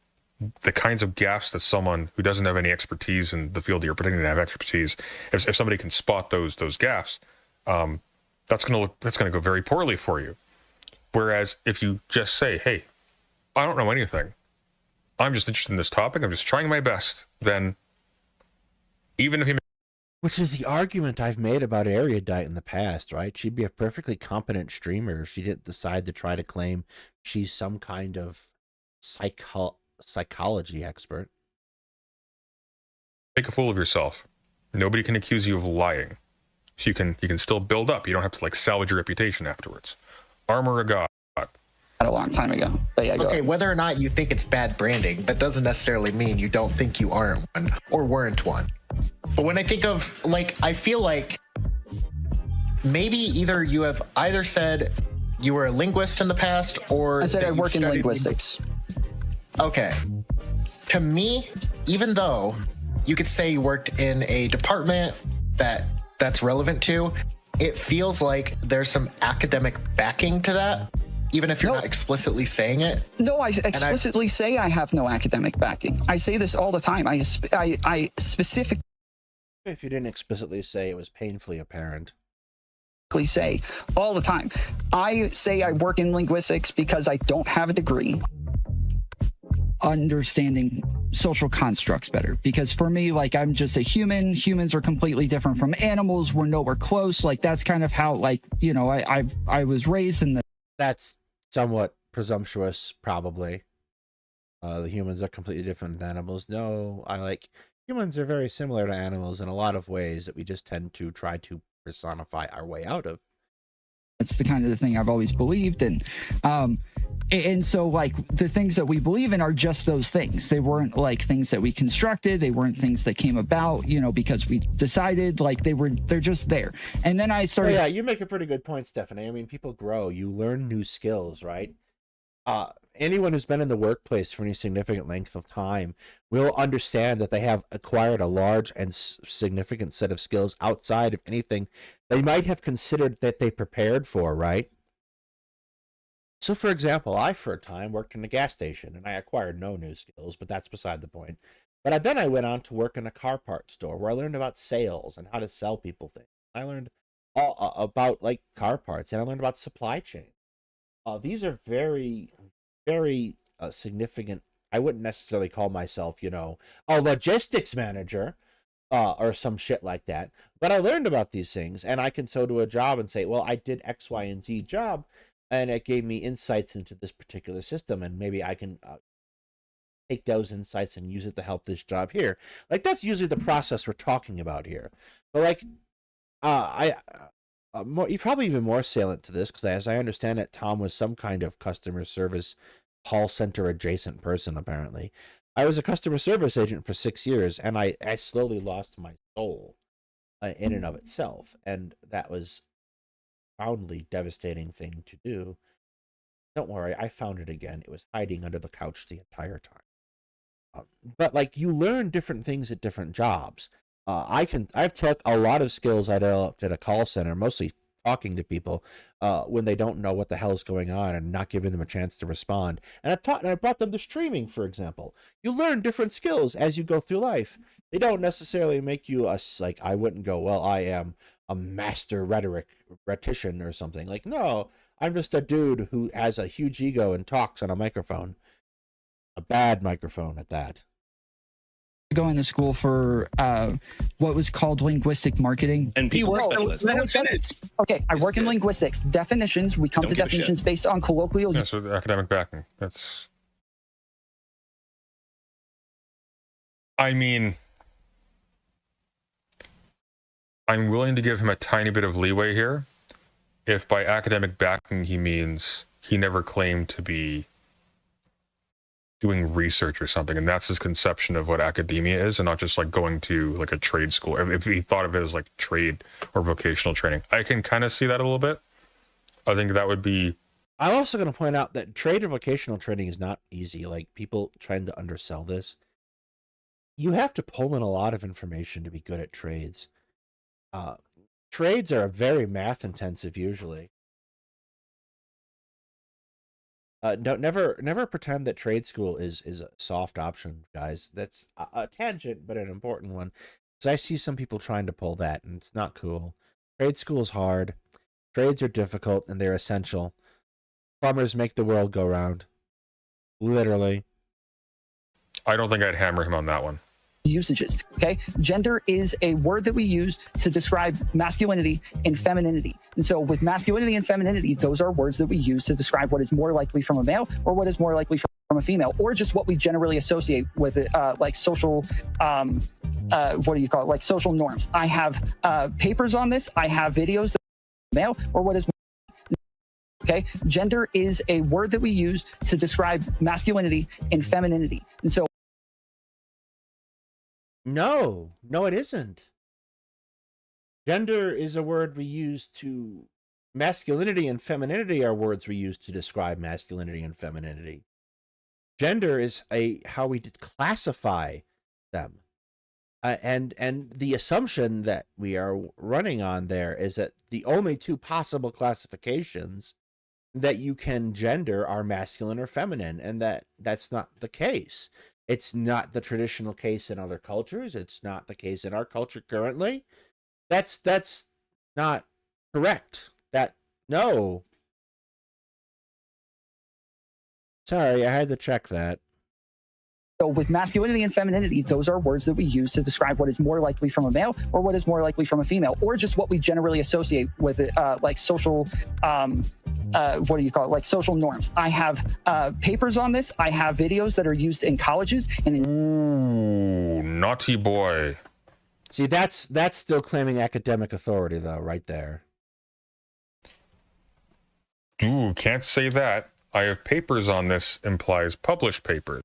the kinds of gaffes that someone who doesn't have any expertise in the field you're pretending to have expertise, if somebody can spot those gaffes, that's gonna go very poorly for you. Whereas if you just say, hey, I don't know anything, I'm just interested in this topic, I'm just trying my best, then even if you... Which is the argument I've made about Erudite in the past, right? She'd be a perfectly competent streamer if she didn't decide to try to claim she's some kind of psychology expert. Make a fool of yourself. Nobody can accuse you of lying. So you can still build up. You don't have to like salvage your reputation afterwards. Armor a god. A long time ago. But yeah, Okay, whether or not you think it's bad branding, that doesn't necessarily mean you don't think you aren't one or weren't one. But when I think of, like, I feel like maybe either you have either said you were a linguist in the past, or I said I you've work in studied linguistics. Okay. To me, even though you could say you worked in a department that's relevant to, it feels like there's some academic backing to that, even if you're not explicitly saying it. No, I explicitly say I have no academic backing. I say this all the time. I specifically If you didn't explicitly say, it was painfully apparent. say all the time. I say I work in linguistics because I don't have a degree. Understanding social constructs better, because for me, like, I'm just a human. Humans are completely different from animals. We're nowhere close. Like, that's kind of how, like, you know, I was raised in the... That's somewhat presumptuous, probably. The humans are completely different than animals. No, humans are very similar to animals in a lot of ways that we just tend to try to personify our way out of. It's the kind of the thing I've always believed in. And so, like, the things that we believe in are just those things. They weren't like things that we constructed. They weren't things that came about, you know, because we decided. Like, they're just there. And then I started... Oh, yeah, you make a pretty good point, Stephanie. I mean, people grow. You learn new skills, right? Anyone who's been in the workplace for any significant length of time will understand that they have acquired a large and significant set of skills outside of anything they might have considered that they prepared for, right? So, for example, I, for a time, worked in a gas station, and I acquired no new skills, but that's beside the point. But then I went on to work in a car parts store, where I learned about sales and how to sell people things. I learned all about, like, car parts, and I learned about supply chain. These are very, very significant. I wouldn't necessarily call myself, you know, a logistics manager or some shit like that. But I learned about these things, and I can go to a job and say, well, I did X, Y, and Z job, and it gave me insights into this particular system, and maybe I can take those insights and use it to help this job here. Like, that's usually the process we're talking about here. But, like, probably even more salient to this, because as I understand it, Tom was some kind of customer service call center adjacent person, apparently. I was a customer service agent for 6 years, and I slowly lost my soul in and of itself, and that was a profoundly devastating thing to do. Don't worry, I found it again. It was hiding under the couch the entire time. But, like, you learn different things at different jobs. I've took a lot of skills I developed at a call center, mostly talking to people when they don't know what the hell is going on and not giving them a chance to respond. And I brought them to streaming, for example. You learn different skills as you go through life. They don't necessarily make you like, I wouldn't go, well, I am a master rhetorician or something. Like, no, I'm just a dude who has a huge ego and talks on a microphone. A bad microphone at that. going to school for what was called linguistic marketing. And people specialists. No, it doesn't. Okay, I work in linguistics. Definitions, we come to definitions based on colloquial. Yeah, so the academic backing. That's. I mean, I'm willing to give him a tiny bit of leeway here. If by academic backing he means he never claimed to be doing research or something, and that's his conception of what academia is, and not just like going to like a trade school. If he thought of it as like trade or vocational training, I can kind of see that a little bit. I think that would be. I'm also going to point out that trade or vocational training is not easy. Like, people trying to undersell this. You have to pull in a lot of information to be good at trades. Trades are very math intensive usually. Never pretend that trade school is a soft option, guys. That's a tangent, but an important one. Because I see some people trying to pull that, and it's not cool. Trade school is hard. Trades are difficult, and they're essential. Plumbers make the world go round. Literally. I don't think I'd hammer him on that one. Usages. Okay, gender is a word that we use to describe masculinity and femininity. And so with masculinity and femininity, those are words that we use to describe what is more likely from a male or what is more likely from a female, or just what we generally associate with it, like social what do you call it, like social norms. I have papers on this. I have videos that are male or what is. Okay, gender is a word that we use to describe masculinity and femininity. And so No, it isn't. Gender is a word we use to... Masculinity and femininity are words we use to describe masculinity and femininity. Gender is how we classify them. And the assumption that we are running on there is that the only two possible classifications that you can gender are masculine or feminine, and that's not the case. It's not the traditional case in other cultures. It's not the case in our culture currently. That's not correct. No. Sorry, I had to check that. So with masculinity and femininity, those are words that we use to describe what is more likely from a male or what is more likely from a female, or just what we generally associate with it, like social, what do you call it, like social norms. I have papers on this. I have videos that are used in colleges. And Ooh, naughty boy. See, that's still claiming academic authority, though, right there. Ooh, can't say that. I have papers on this implies published papers.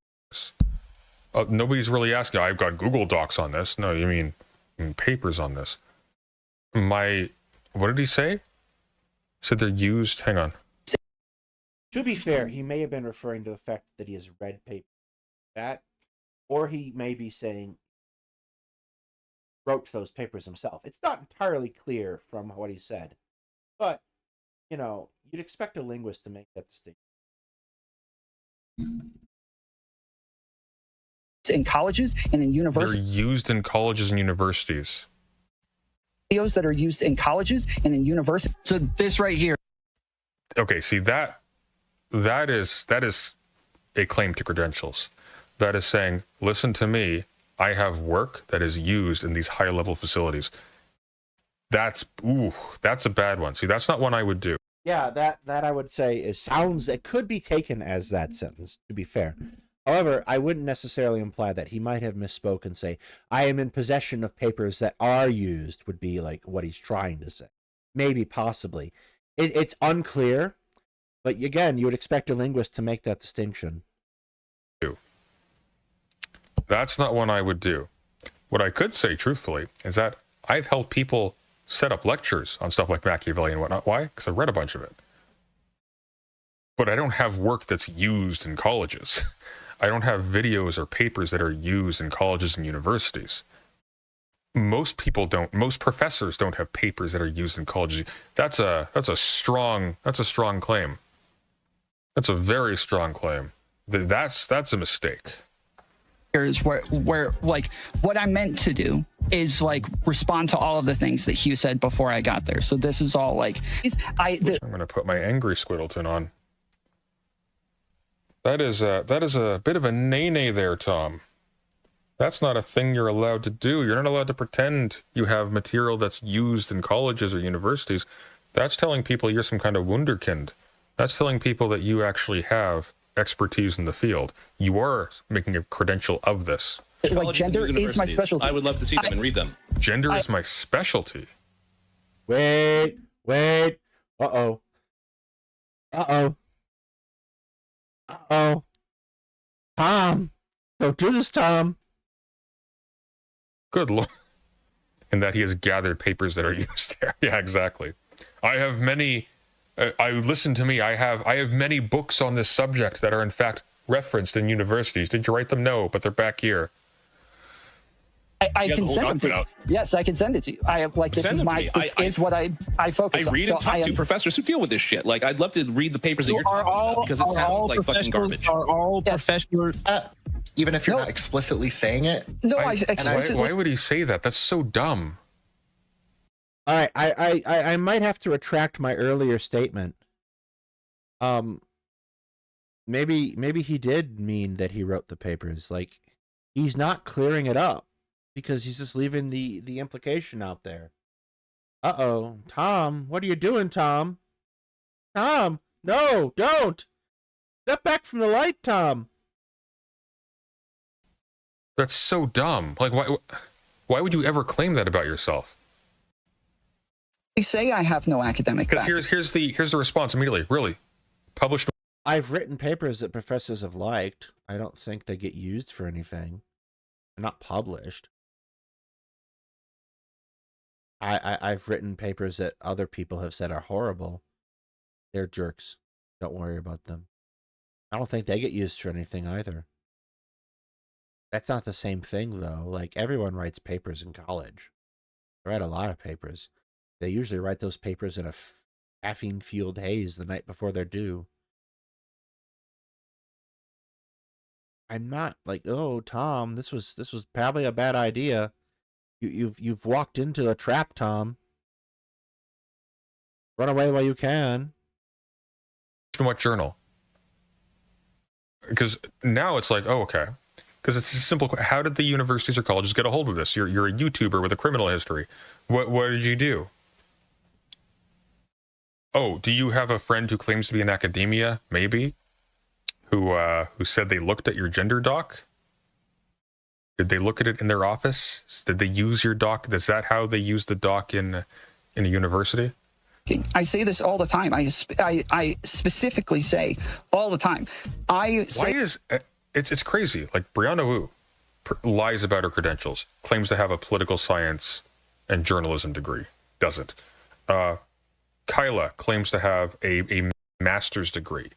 Nobody's really asking. I've got Google Docs on this. No, you mean papers on this. What did he say? He said they're used. Hang on. To be fair, he may have been referring to the fact that he has read paper that, or he may be saying wrote those papers himself. It's not entirely clear from what he said, but you'd expect a linguist to make that distinction. In colleges and in universities. They're used in colleges and universities. Videos that are used in colleges and in universities. So this right here. Okay, see that is a claim to credentials. That is saying, listen to me, I have work that is used in these high level facilities. That's a bad one. See, that's not one I would do. Yeah, that I would say it could be taken as that sentence, to be fair. However, I wouldn't necessarily imply that. He might have misspoke and say, I am in possession of papers that are used, would be like what he's trying to say. Maybe, possibly. It's unclear, but again, you would expect a linguist to make that distinction. That's not one I would do. What I could say, truthfully, is that I've helped people set up lectures on stuff like Machiavelli and whatnot. Why? Because I read a bunch of it. But I don't have work that's used in colleges. I don't have videos or papers that are used in colleges and universities. Most professors don't have papers that are used in colleges. That's a strong claim. That's a very strong claim. That's a mistake. Here's where like what I meant to do is like respond to all of the things that Hugh said before I got there. So this is all like I'm going to put my angry Squiddleton on. That is a bit of a nay-nay there, Tom. That's not a thing you're allowed to do. You're not allowed to pretend you have material that's used in colleges or universities. That's telling people you're some kind of wunderkind. That's telling people that you actually have expertise in the field. You are making a credential of this. Like, gender is my specialty. I would love to see them and read them. Gender is my specialty. Wait. Uh-oh. Tom. Don't do this, Tom. Good Lord. And that he has gathered papers that are used there. Yeah, exactly. I have many, listen to me, I have many books on this subject that are in fact referenced in universities. Did you write them? No, but they're back here. I can send them to you. Yes, I can send it to you. I like, this is my, this is what I focus on. I read and talk to professors who deal with this shit. Like, I'd love to read the papers that you're talking about, because it sounds like fucking garbage. Are all professionals, even if you're not explicitly saying it? No, why would he say that? That's so dumb. All right, I might have to retract my earlier statement. Maybe he did mean that he wrote the papers. Like, he's not clearing it up because he's just leaving the implication out there. Uh-oh, Tom, what are you doing, Tom? Tom, no, don't. Step back from the light, Tom. That's so dumb. Like, why would you ever claim that about yourself? They say I have no academic Because background. here's the response immediately. Really, published. I've written papers that professors have liked. I don't think they get used for anything. They're not published. I've written papers that other people have said are horrible. They're jerks. Don't worry about them. I don't think they get used for anything either. That's not the same thing, though. Like, everyone writes papers in college. I write a lot of papers. They usually write those papers in a caffeine-fueled haze the night before they're due. I'm not like, oh, Tom, this was probably a bad idea. You've walked into a trap, Tom. Run away while you can. In what journal? Because now it's like, oh, okay. Because it's a simple. How did the universities or colleges get a hold of this? You're a YouTuber with a criminal history. What did you do? Oh, do you have a friend who claims to be in academia? Maybe. Who said they looked at your gender doc? Did they look at it in their office? Did they use your doc? Is that how they use the doc in a university? I say this all the time. I specifically say all the time. It's crazy. Like, Brianna Wu lies about her credentials, claims to have a political science and journalism degree, doesn't. Kyla claims to have a master's degree,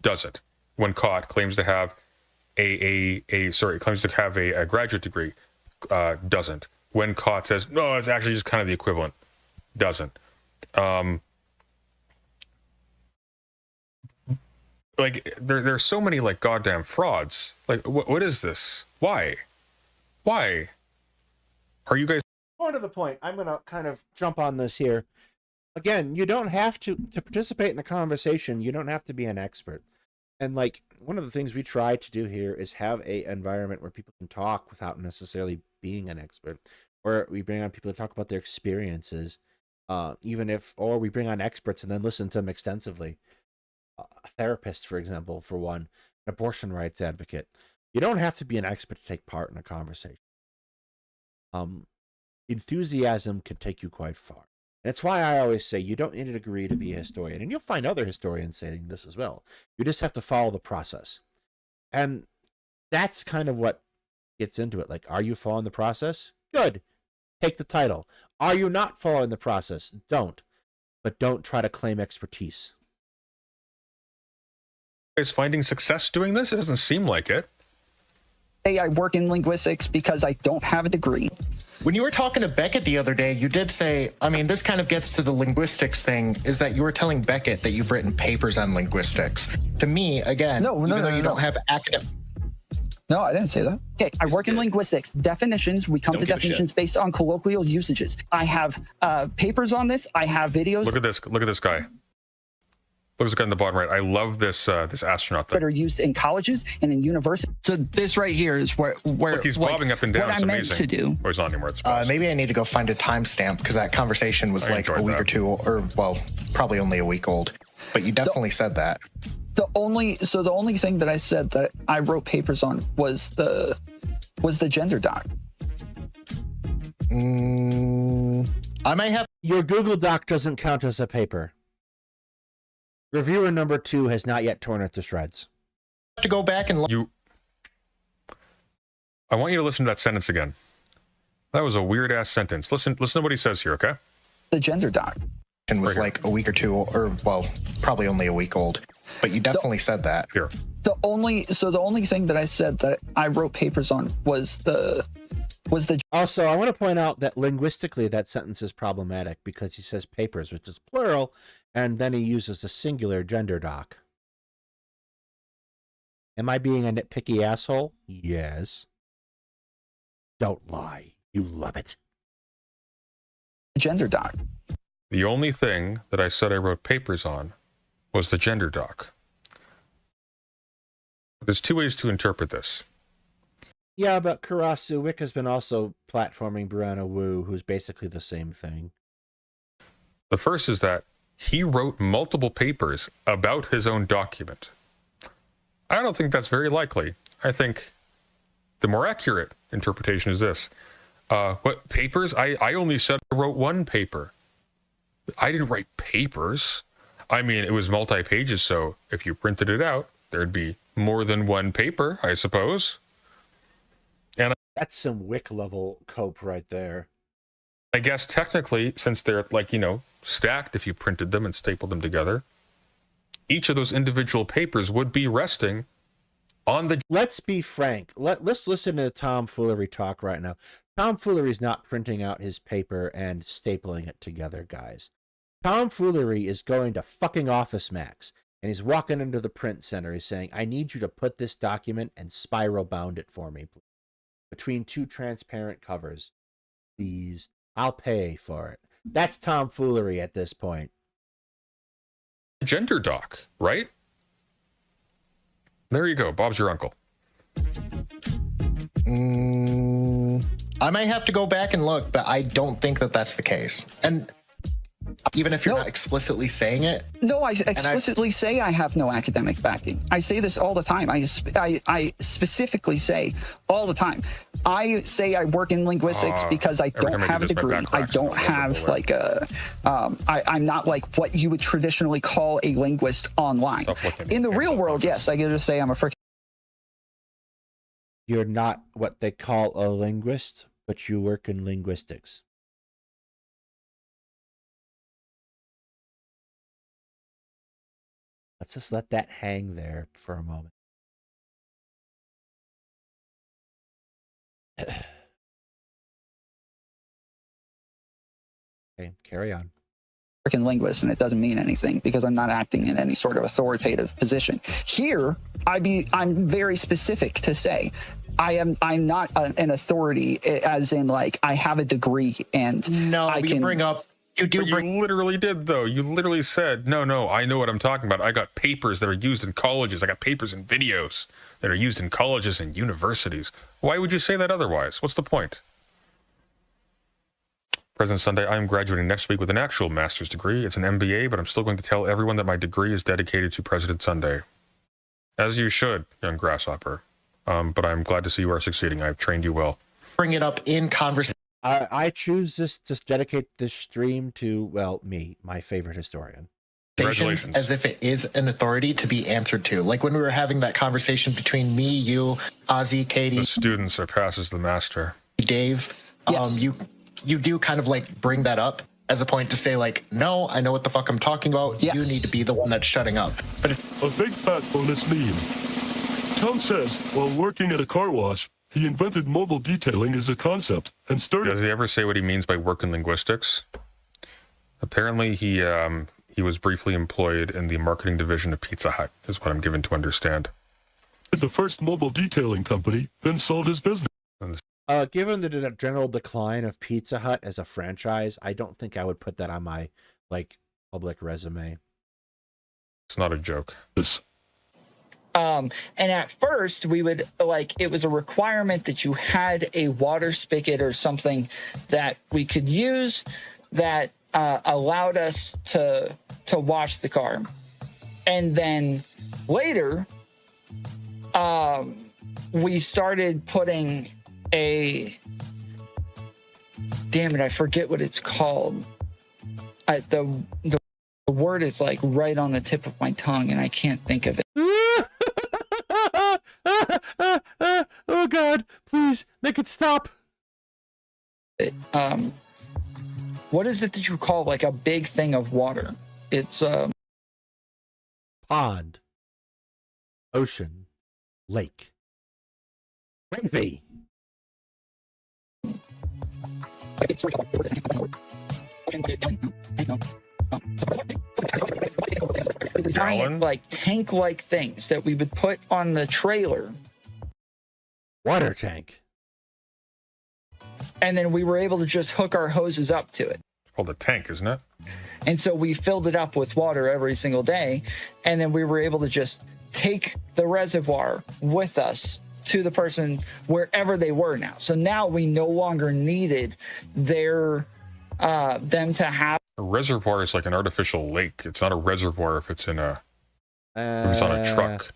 doesn't. When caught, claims to have a graduate degree, doesn't. When caught, says no, it's actually just kind of the equivalent, doesn't. Like, there's so many, like, goddamn frauds. Like, what is this? Why are you guys? More to the point, I'm gonna kind of jump on this here. Again, you don't have to participate in a conversation. You don't have to be an expert. And, like, one of the things we try to do here is have a environment where people can talk without necessarily being an expert, or we bring on people to talk about their experiences, or we bring on experts and then listen to them extensively. A therapist, for example, for one, an abortion rights advocate. You don't have to be an expert to take part in a conversation. Enthusiasm can take you quite far. And that's why I always say you don't need a degree to be a historian. And you'll find other historians saying this as well. You just have to follow the process. And that's kind of what gets into it. Like, are you following the process? Good. Take the title. Are you not following the process? Don't. But don't try to claim expertise. Is finding success doing this? It doesn't seem like it. Hey, I work in linguistics because I don't have a degree. When you were talking to Beckett the other day, you did say, I mean, this kind of gets to the linguistics thing, is that you were telling Beckett that you've written papers on linguistics. To me, again, even though you don't have academic... No, I didn't say that. Okay, I work in linguistics. Definitions, we come to definitions based on colloquial usages. I have papers on this. I have videos. Look at this guy. There's a guy in the bottom right. I love this this astronaut thing. That are used in colleges and in universities. So this right here is where Look, he's bobbing up and down. What It's I meant amazing. to do. Oh, he's not anymore. It's Maybe I need to go find a timestamp because that conversation was I like a enjoyed week that. or two, or well, probably only a week old. But you definitely said that. The only thing that I said that I wrote papers on was the gender doc. I might have Your Google Doc doesn't count as a paper. Reviewer number 2 has not yet torn it to shreds. to go back and look. I want you to listen to that sentence again. That was a weird ass sentence. Listen to what he says here, okay? The gender doc. And was Right here. like a week or two, or well, probably only a week old. But you definitely said that. Here. The only thing that I said that I wrote papers on was the Also, I want to point out that linguistically that sentence is problematic because he says papers, which is plural, and then he uses a singular gender doc. Am I being a nitpicky asshole? Yes. Don't lie. You love it. gender doc. The only thing that I said I wrote papers on was the gender doc. There's two ways to interpret this. Yeah, but Karasu Whick has been also platforming Brianna Wu, who's basically the same thing. The first is that he wrote multiple papers about his own document. I don't think that's very likely. I think the more accurate interpretation is this. What papers? I only said I wrote one paper. I didn't write papers. I mean, it was multi-pages, so if you printed it out, there'd be more than one paper, I suppose. And That's some Wick level cope right there. I guess technically, since they're like, stacked if you printed them and stapled them together, each of those individual papers would be resting on the... Let's be frank. Let's listen to TomFoolery talk right now. TomFoolery is not printing out his paper and stapling it together, guys. TomFoolery is going to fucking Office Max, and he's walking into the print center. He's saying, I need you to put this document and spiral bound it for me, please. Between two transparent covers, please. I'll pay for it. That's TomFoolery at this point. Gender doc, right? There you go. Bob's your uncle. I might have to go back and look, but I don't think that that's the case. And even if you're not explicitly saying it. No, I explicitly say I have no academic backing. I say this all the time. I specifically say all the time. I say I work in linguistics because I don't have a degree. I don't have like a. I'm not like what you would traditionally call a linguist online. In the real world, yes, I can just say I'm a freaking. You're not what they call a linguist, but you work in linguistics. Let's just let that hang there for a moment. Okay, carry on. Freaking linguist, and it doesn't mean anything because I'm not acting in any sort of authoritative position. Here, I'm very specific to say I'm not an authority, as in like I have a degree and I can bring up. You literally did, though. You literally said, no, I know what I'm talking about. I got papers that are used in colleges. I got papers and videos that are used in colleges and universities. Why would you say that otherwise? What's the point? President Sunday, I'm graduating next week with an actual master's degree. It's an MBA, but I'm still going to tell everyone that my degree is dedicated to President Sunday. As you should, young grasshopper. But I'm glad to see you are succeeding. I've trained you well. Bring it up in conversation. I choose this to dedicate this stream to, well, me, my favorite historian. Congratulations. As if it is an authority to be answered to. Like when we were having that conversation between me, you, Ozzy, Katie. The student surpasses the master. Dave, yes. You do kind of like bring that up as a point to say like, no, I know what the fuck I'm talking about. Yes. You need to be the one that's shutting up. But it's A big fat bonus meme. Tom says, while working at a car wash, he invented mobile detailing as a concept and started. Does he ever say what he means by work in linguistics? Apparently, he was briefly employed in the marketing division of Pizza Hut, is what I'm given to understand. the first mobile detailing company, then sold his business. Given the general decline of Pizza Hut as a franchise, I don't think I would put that on my public resume. It's not a joke. And at first we would it was a requirement that you had a water spigot or something that we could use that allowed us to wash the car. And then later, we started putting a, damn it, I forget what it's called. The word is like right on the tip of my tongue and I can't think of it. Oh God, please make it stop. What is it that you call like a big thing of water? It's pond, ocean, lake, gravy. Giant, like tank-like things that we would put on the trailer. Water tank. And then we were able to just hook our hoses up to it. It's called a tank, isn't it? And so we filled it up with water every single day. And then we were able to just take the reservoir with us to the person wherever they were now. So now we no longer needed them to have. A reservoir is like an artificial lake. It's not a reservoir if it's in a if it's on a truck.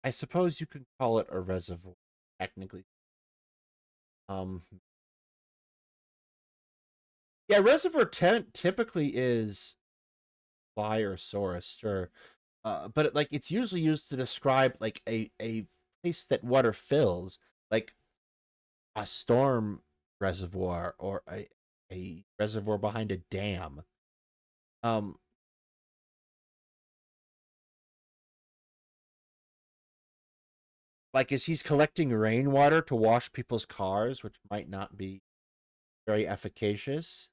I suppose you could call it a reservoir, technically. Yeah, reservoir typically is fly or source, sure. But it's usually used to describe like a place that water fills, like a storm reservoir or a reservoir behind a dam. Like, is he's collecting rainwater to wash people's cars, which might not be very efficacious.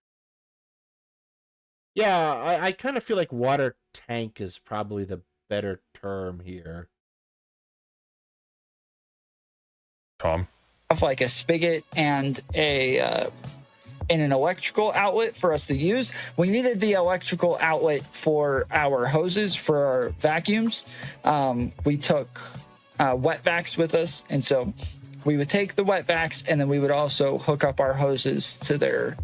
Yeah, I kind of feel like water tank is probably the better term here. Tom? Of like a spigot and an electrical outlet for us to use. We needed the electrical outlet for our hoses, for our vacuums. We took wetbacks with us, and so we would take the wetbacks and then we would also hook up our hoses to their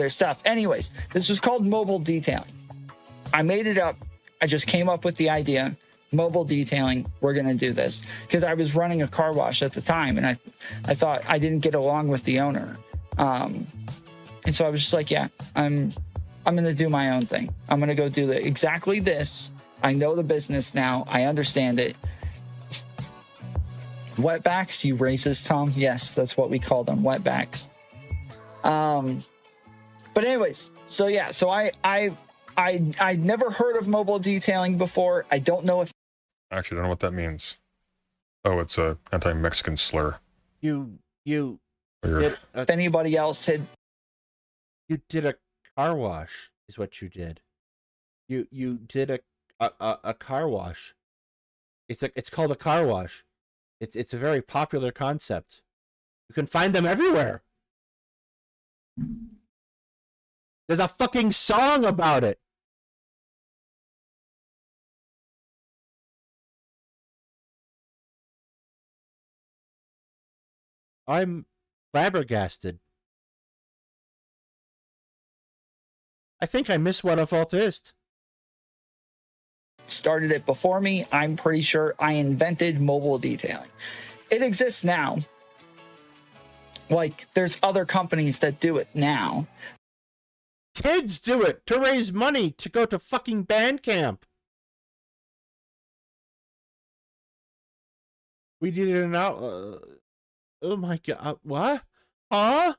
stuff. Anyways, this was called mobile detailing. I made it up. I just came up with the idea. Mobile detailing, we're going to do this, because I was running a car wash at the time, and I thought I didn't get along with the owner, and so I was just like, yeah, I'm going to do my own thing. I'm going to go do exactly this. I know the business now. I understand it. Wetbacks, you racist, Tom? Yes, that's what we call them, wetbacks. But anyways, so yeah, so I'd never heard of mobile detailing before. I don't know if... Actually, I don't know what that means. Oh, it's a anti-Mexican slur. If anybody else had... You did a car wash, is what you did. You did a car wash. It's called a car wash. It's a very popular concept. You can find them everywhere. There's a fucking song about it. I'm flabbergasted. I think I miss what a fault is. Started it before me. I'm pretty sure I invented mobile detailing. It exists now. Like, there's other companies that do it now. Kids do it to raise money to go to fucking band camp. We did it now. Oh my god! What? Huh?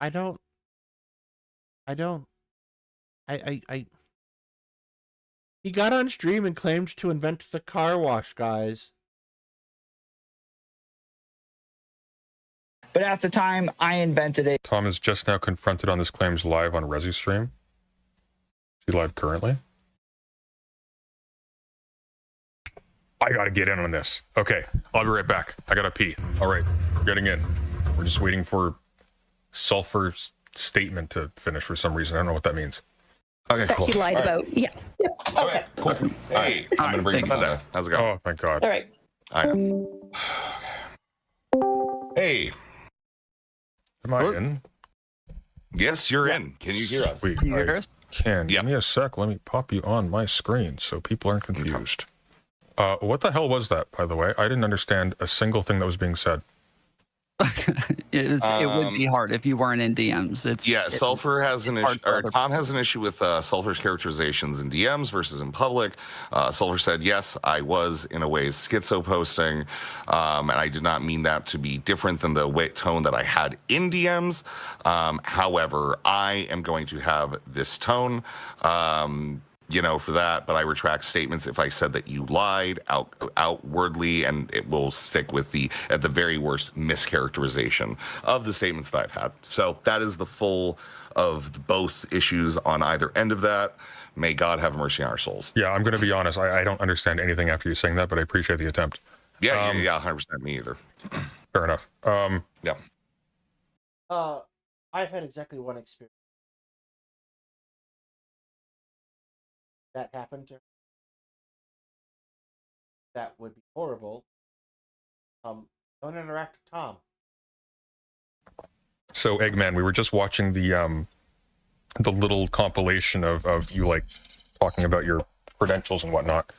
I don't. He got on stream and claimed to invent the car wash, guys. But at the time, I invented it. Tom is just now confronted on his claims live on Resi stream. Is he live currently? I gotta get in on this. Okay, I'll be right back. I gotta pee. All right, we're getting in. We're just waiting for Sulfur's statement to finish for some reason. I don't know what that means. Okay, cool. He lied about. Yeah. Okay, cool. Hey, I'm gonna bring something down. How's it going? Oh, thank God. All right. Hey. Am I in? Yes, you're in. Can you hear us? Sweet. Can you hear us? Can. Give me a sec. Let me pop you on my screen so people aren't confused. What the hell was that, by the way? I didn't understand a single thing that was being said. It would be hard if you weren't in DMs. Sulfur has an issue, or Tom has an issue with Sulfur's characterizations in DMs versus in public. Sulfur said, yes, I was in a way schizo posting, and I did not mean that to be different than the tone that I had in DMs. However, I am going to have this tone. For that, but I retract statements if I said that you lied outwardly, and it will stick with at the very worst, mischaracterization of the statements that I've had. So that is the full of both issues on either end of that. May God have mercy on our souls. Yeah, I'm going to be honest. I don't understand anything after you saying that, but I appreciate the attempt. Yeah, 100% me either. Fair enough. Yeah. I've had exactly one experience that happened to her. That would be horrible. Don't interact with Tom. So, Eggman, we were just watching the little compilation of you like talking about your credentials and whatnot,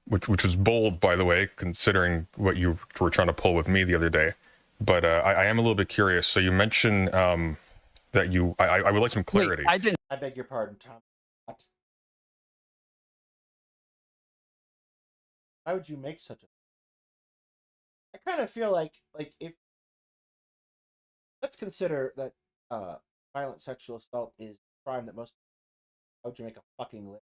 which was bold, by the way, considering what you were trying to pull with me the other day. But I am a little bit curious. So you mentioned that you I would like some clarity. Wait, I beg your pardon, Tom. What? Why would you make such a... I kind of feel like if... Let's consider that violent sexual assault is a crime that most... How would you make a fucking list?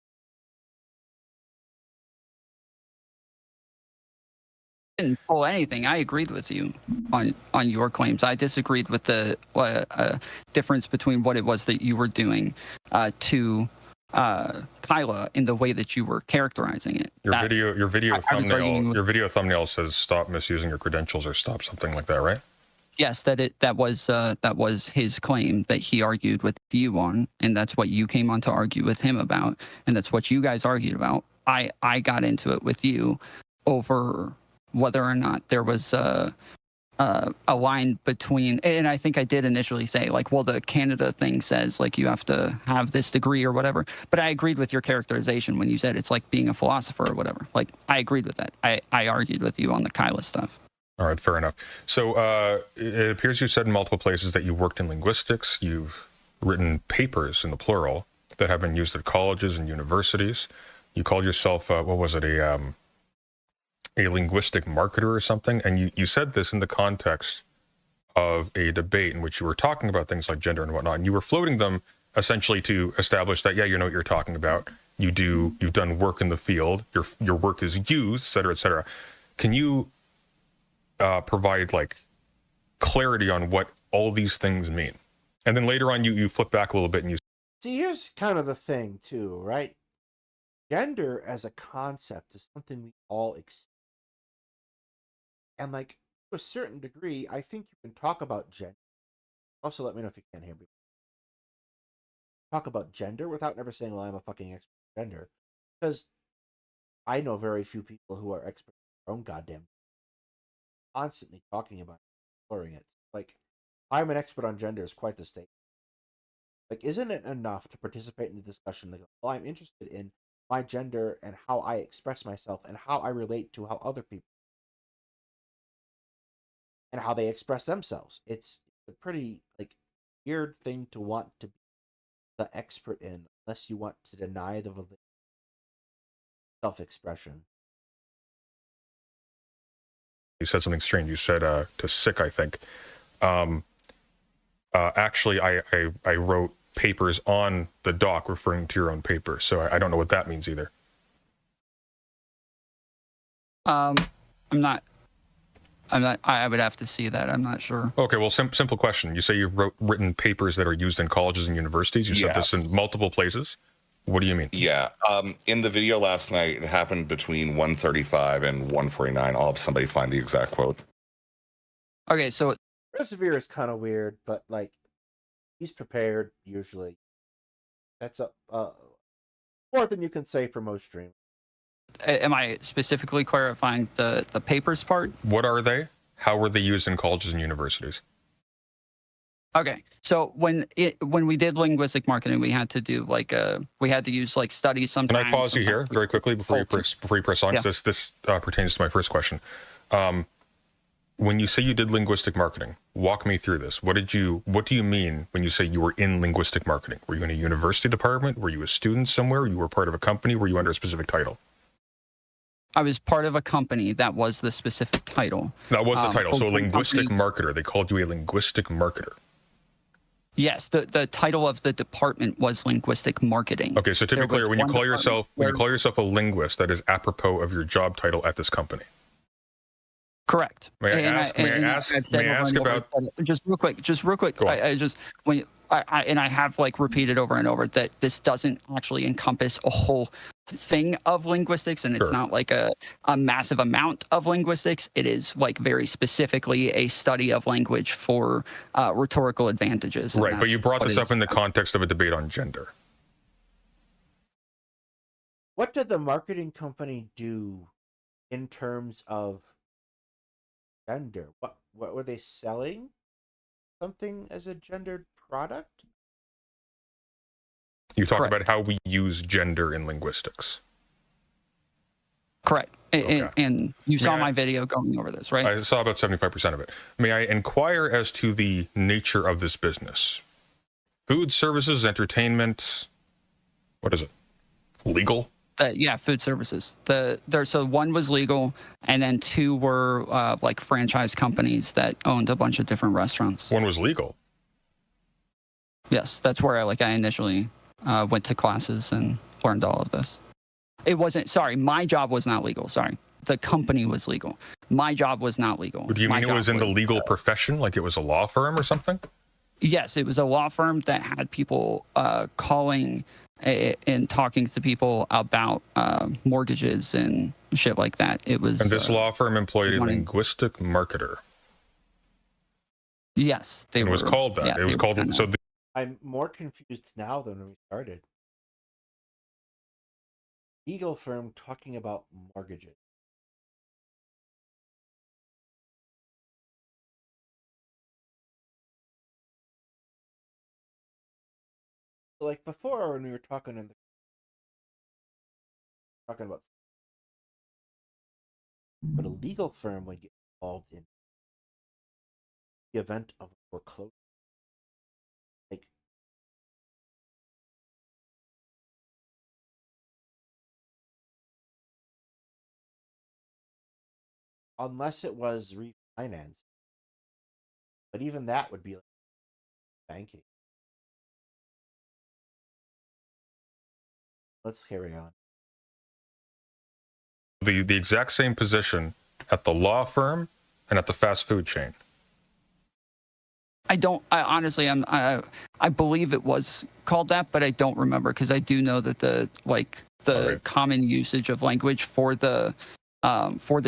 Didn't pull anything. I agreed with you on your claims. I disagreed with the difference between what it was that you were doing to Kyla in the way that you were characterizing it. Your video thumbnail says stop misusing your credentials or stop something like that, right? Yes, that was his claim that he argued with you on, and that's what you came on to argue with him about, and that's what you guys argued about. I got into it with you over whether or not there was a line between, and I think I did initially say, like, well, the Canada thing says, like, you have to have this degree or whatever. But I agreed with your characterization when you said it's like being a philosopher or whatever. Like, I agreed with that. I argued with you on the Kyla stuff. All right, fair enough. So it appears you said in multiple places that you worked in linguistics. You've written papers in the plural that have been used at colleges and universities. You called yourself, what was it, a linguistic marketer or something, and you said this in the context of a debate in which you were talking about things like gender and whatnot, and you were floating them essentially to establish that, yeah, you know what you're talking about. You've done work in the field. Your work is used, et cetera, et cetera. Can you provide like clarity on what all these things mean? And then later on, you flip back a little bit and you see. Here's kind of the thing, too, right? Gender as a concept is something we all experience. And, like, to a certain degree, I think you can talk about gender. Also, let me know if you can't hear me. Talk about gender without never saying, well, I'm a fucking expert in gender. Because I know very few people who are experts in their own goddamn constantly talking about exploring it. Like, I'm an expert on gender is quite the statement. Like, isn't it enough to participate in the discussion? Like, well, I'm interested in my gender and how I express myself and how I relate to how other people and how they express themselves. It's a pretty, like, weird thing to want to be the expert in unless you want to deny the validity of self-expression. You said something strange. You said to sick, I think. Actually, I wrote papers on the doc referring to your own paper, so I don't know what that means either. I'm not I'm not. I would have to see that. I'm not sure. Okay, well, simple question. You say you've written papers that are used in colleges and universities. You said this in multiple places. What do you mean? Yeah. In the video last night, it happened between 1:35 and 1:49. I'll have somebody find the exact quote. Okay, so Persevere is kind of weird, but like he's prepared usually. That's more than you can say for most streams. Am I specifically clarifying the papers part? What are they? How were they used in colleges and universities? Okay, so when we did linguistic marketing, we had to do we had to use like studies sometimes. Can I pause you here very quickly before you press on? Yeah. This pertains to my first question. When you say you did linguistic marketing, walk me through this. What do you mean when you say you were in linguistic marketing? Were you in a university department? Were you a student somewhere? You were part of a company? Were you under a specific title? I was part of a company that was the specific title. That was the title. So a linguistic marketer. They called you a linguistic marketer. Yes, the title of the department was linguistic marketing. Okay, so to be clear, when you call yourself a linguist, that is apropos of your job title at this company. Correct. May I ask about just real quick? I have like repeated over and over that this doesn't actually encompass a whole thing of linguistics, and it's not like a massive amount of linguistics. It is like very specifically a study of language for rhetorical advantages. Right, but you brought this up in the context of a debate on gender. What did the marketing company do in terms of gender? What were they selling? Something as a gendered product? You talk about how we use gender in linguistics. Correct. And you saw my video going over this, right? I saw about 75% of it. May I inquire as to the nature of this business? Food, services, entertainment, what is it? Legal? Yeah, food services. So one was legal, and then two were like franchise companies that owned a bunch of different restaurants. One was legal? Yes, that's where I initially went to classes and learned all of this. It wasn't, sorry, my job was not legal. Sorry. The company was legal. My job was not legal. Do you mean it was in the legal profession, like it was a law firm or something? Yes, it was a law firm that had people calling and talking to people about mortgages and shit like that. It was. And this law firm employed a linguistic marketer. Yes, it was called that. It was called. So I'm more confused now than when we started. Legal firm talking about mortgages. So like before when we were talking about, but a legal firm would get involved in the event of a foreclosure. Like, unless it was refinance, but even that would be like banking. Let's carry on. The exact same position at the law firm and at the fast food chain. I honestly, I believe it was called that, but I don't remember because I do know that the common usage of language for the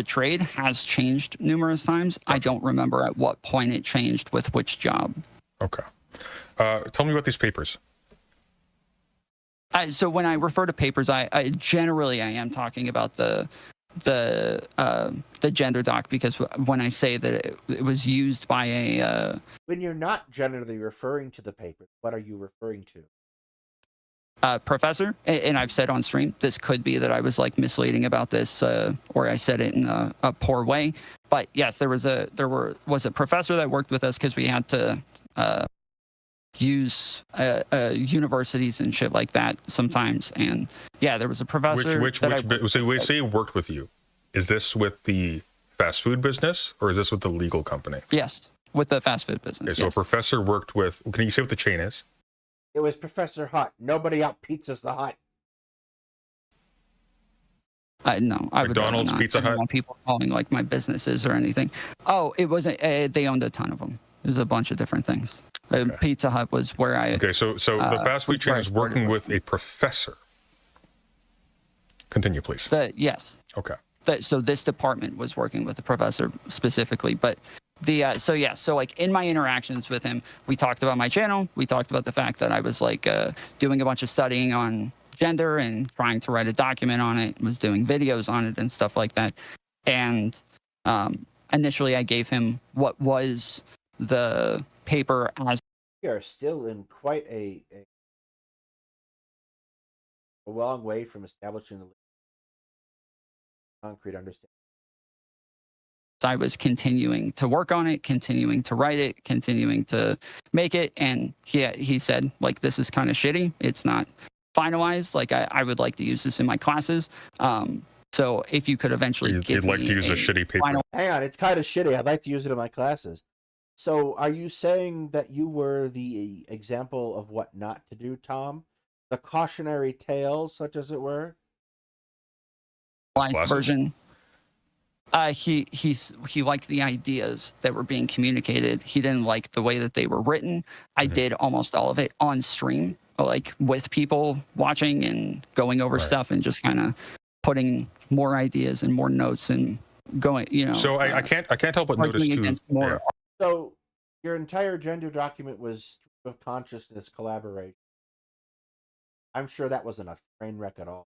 trade has changed numerous times. Gotcha. I don't remember at what point it changed with which job. Okay. Tell me about these papers. So when I refer to papers, I generally am talking about the gender doc, because when I say that it was used by a when you're not generally referring to the paper, what are you referring to? Professor, and I've said on stream, this could be that I was like misleading about this, or I said it in a poor way. But yes, there was a professor that worked with us because we had to use universities and shit like that sometimes. And yeah, there was a professor. So we say worked with you. Is this with the fast food business or is this with the legal company? Yes, with the fast food business. Okay, so yes. A professor worked with. Can you say what the chain is? It was Professor Hut. Nobody out pizzas the Hut. No, I would rather McDonald's, not. Pizza I don't Hut? want people calling like my businesses or anything. Oh, it wasn't. They owned a ton of them. It was a bunch of different things. Okay. Pizza Hut was where I. Okay, so the fast food chain is working with a professor. Continue, please. Yes. Okay. So this department was working with the professor specifically, but so like in my interactions with him, we talked about my channel. We talked about the fact that I was like doing a bunch of studying on gender and trying to write a document on it, was doing videos on it and stuff like that. And initially I gave him what was the paper as. We are still in quite a long way from establishing the concrete understanding. I was continuing to work on it, continuing to write it, continuing to make it. And he said, like, this is kind of shitty. It's not finalized. Like, I would like to use this in my classes. So if you could eventually give me you'd like to use a shitty paper. Hang on, it's kind of shitty. I'd like to use it in my classes. So are you saying that you were the example of what not to do, Tom? The cautionary tale, such as it were? Version. He liked the ideas that were being communicated. He didn't like the way that they were written. I did almost all of it on stream, like with people watching and going over stuff and just kind of putting more ideas and more notes and going, So I can't help but notice too. More. So your entire gender document was stream of consciousness collaboration. I'm sure that wasn't a train wreck at all.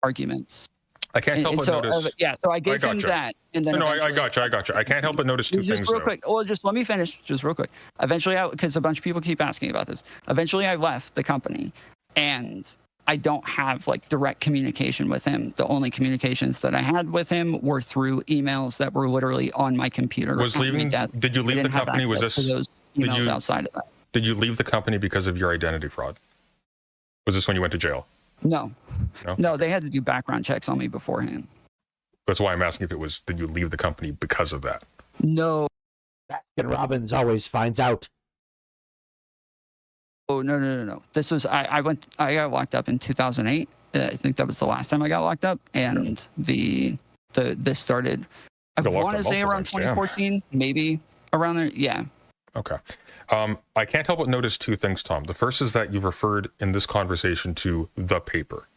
Arguments. I can't help but notice. So I gave him that, and then I got you. I can't help but notice two things. Just real quick. Well, just let me finish. Just real quick. Eventually, because a bunch of people keep asking about this. Eventually, I left the company, and I don't have like direct communication with him. The only communications that I had with him were through emails that were literally on my computer. Did you leave the company? Was this those emails outside of that? Did you leave the company because of your identity fraud? Was this when you went to jail? No, they had to do background checks on me beforehand. That's why I'm asking if it was, did you leave the company because of that? No. Baskin Robbins always finds out. Oh, no. This was, I got locked up in 2008. I think that was the last time I got locked up. And this started, I want to say around 2014, maybe around there. Yeah. Okay. I can't help but notice two things, Tom. The first is that you've referred in this conversation to the paper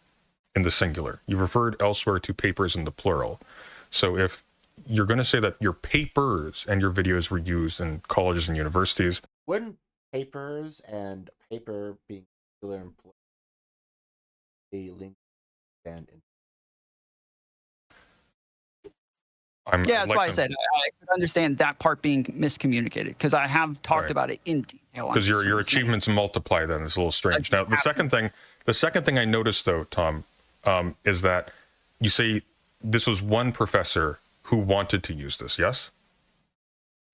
in the singular. You've referred elsewhere to papers in the plural. So if you're going to say that your papers and your videos were used in colleges and universities. Wouldn't papers and paper being singular and plural be linked and that's why I said I could understand that part being miscommunicated, because I have talked about it in detail. Because your achievements multiply, then it's a little strange. Now, the second thing I noticed though, Tom, is that you say this was one professor who wanted to use this. Yes.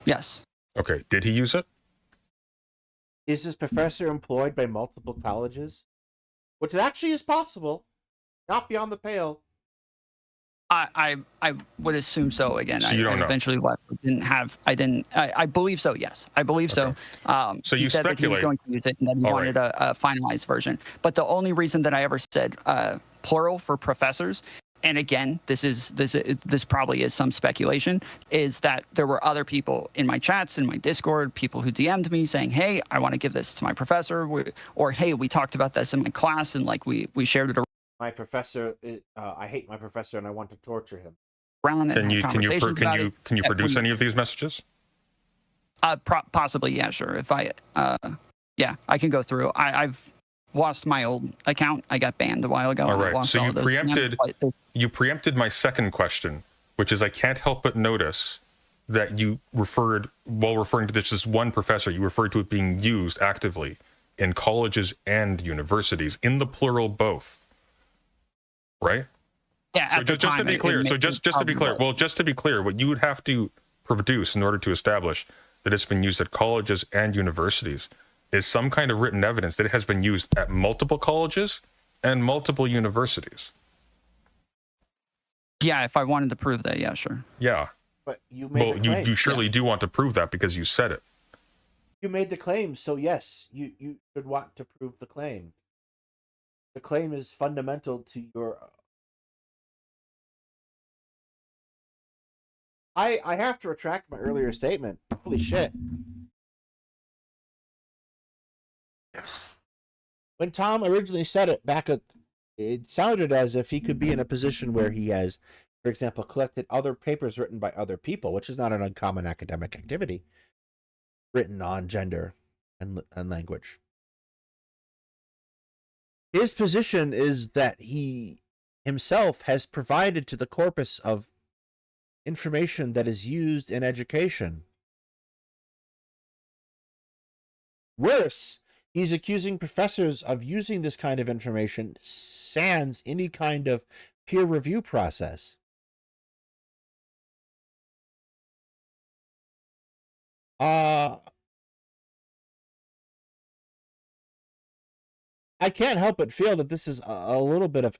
Yes. Okay. Did he use it? Is this professor employed by multiple colleges? Which actually is possible, not beyond the pale. I would assume so. Again, so you don't know. Eventually left. I believe so. Yes, I believe so. So you said speculate. That he was going to use it and that he wanted a finalized version. But the only reason that I ever said plural for professors, and again, this probably is some speculation, is that there were other people in my chats, in my Discord, people who DM'd me saying, "Hey, I want to give this to my professor," or "Hey, we talked about this in my class and like we shared it." My professor, I hate my professor and I want to torture him. Can you produce any of these messages? Possibly, yeah, sure. If I can go through. I've lost my old account. I got banned a while ago. All right. So you preempted my second question, which is I can't help but notice that you referred, while referring to this as one professor, you referred to it being used actively in colleges and universities, in the plural both. Right? Yeah. So just to be clear, what you would have to produce in order to establish that it's been used at colleges and universities is some kind of written evidence that it has been used at multiple colleges and multiple universities. Yeah, if I wanted to prove that, yeah, sure. Yeah. But you made the claim. You surely do want to prove that because you said it. You made the claim, so yes, you should want to prove the claim. The claim is fundamental to your I have to retract my earlier statement. Holy shit. When Tom originally said it it sounded as if he could be in a position where he has, for example, collected other papers written by other people, which is not an uncommon academic activity, written on gender and language. His position is that he himself has provided to the corpus of information that is used in education. Worse, he's accusing professors of using this kind of information sans any kind of peer review process. I can't help but feel that this is a little bit of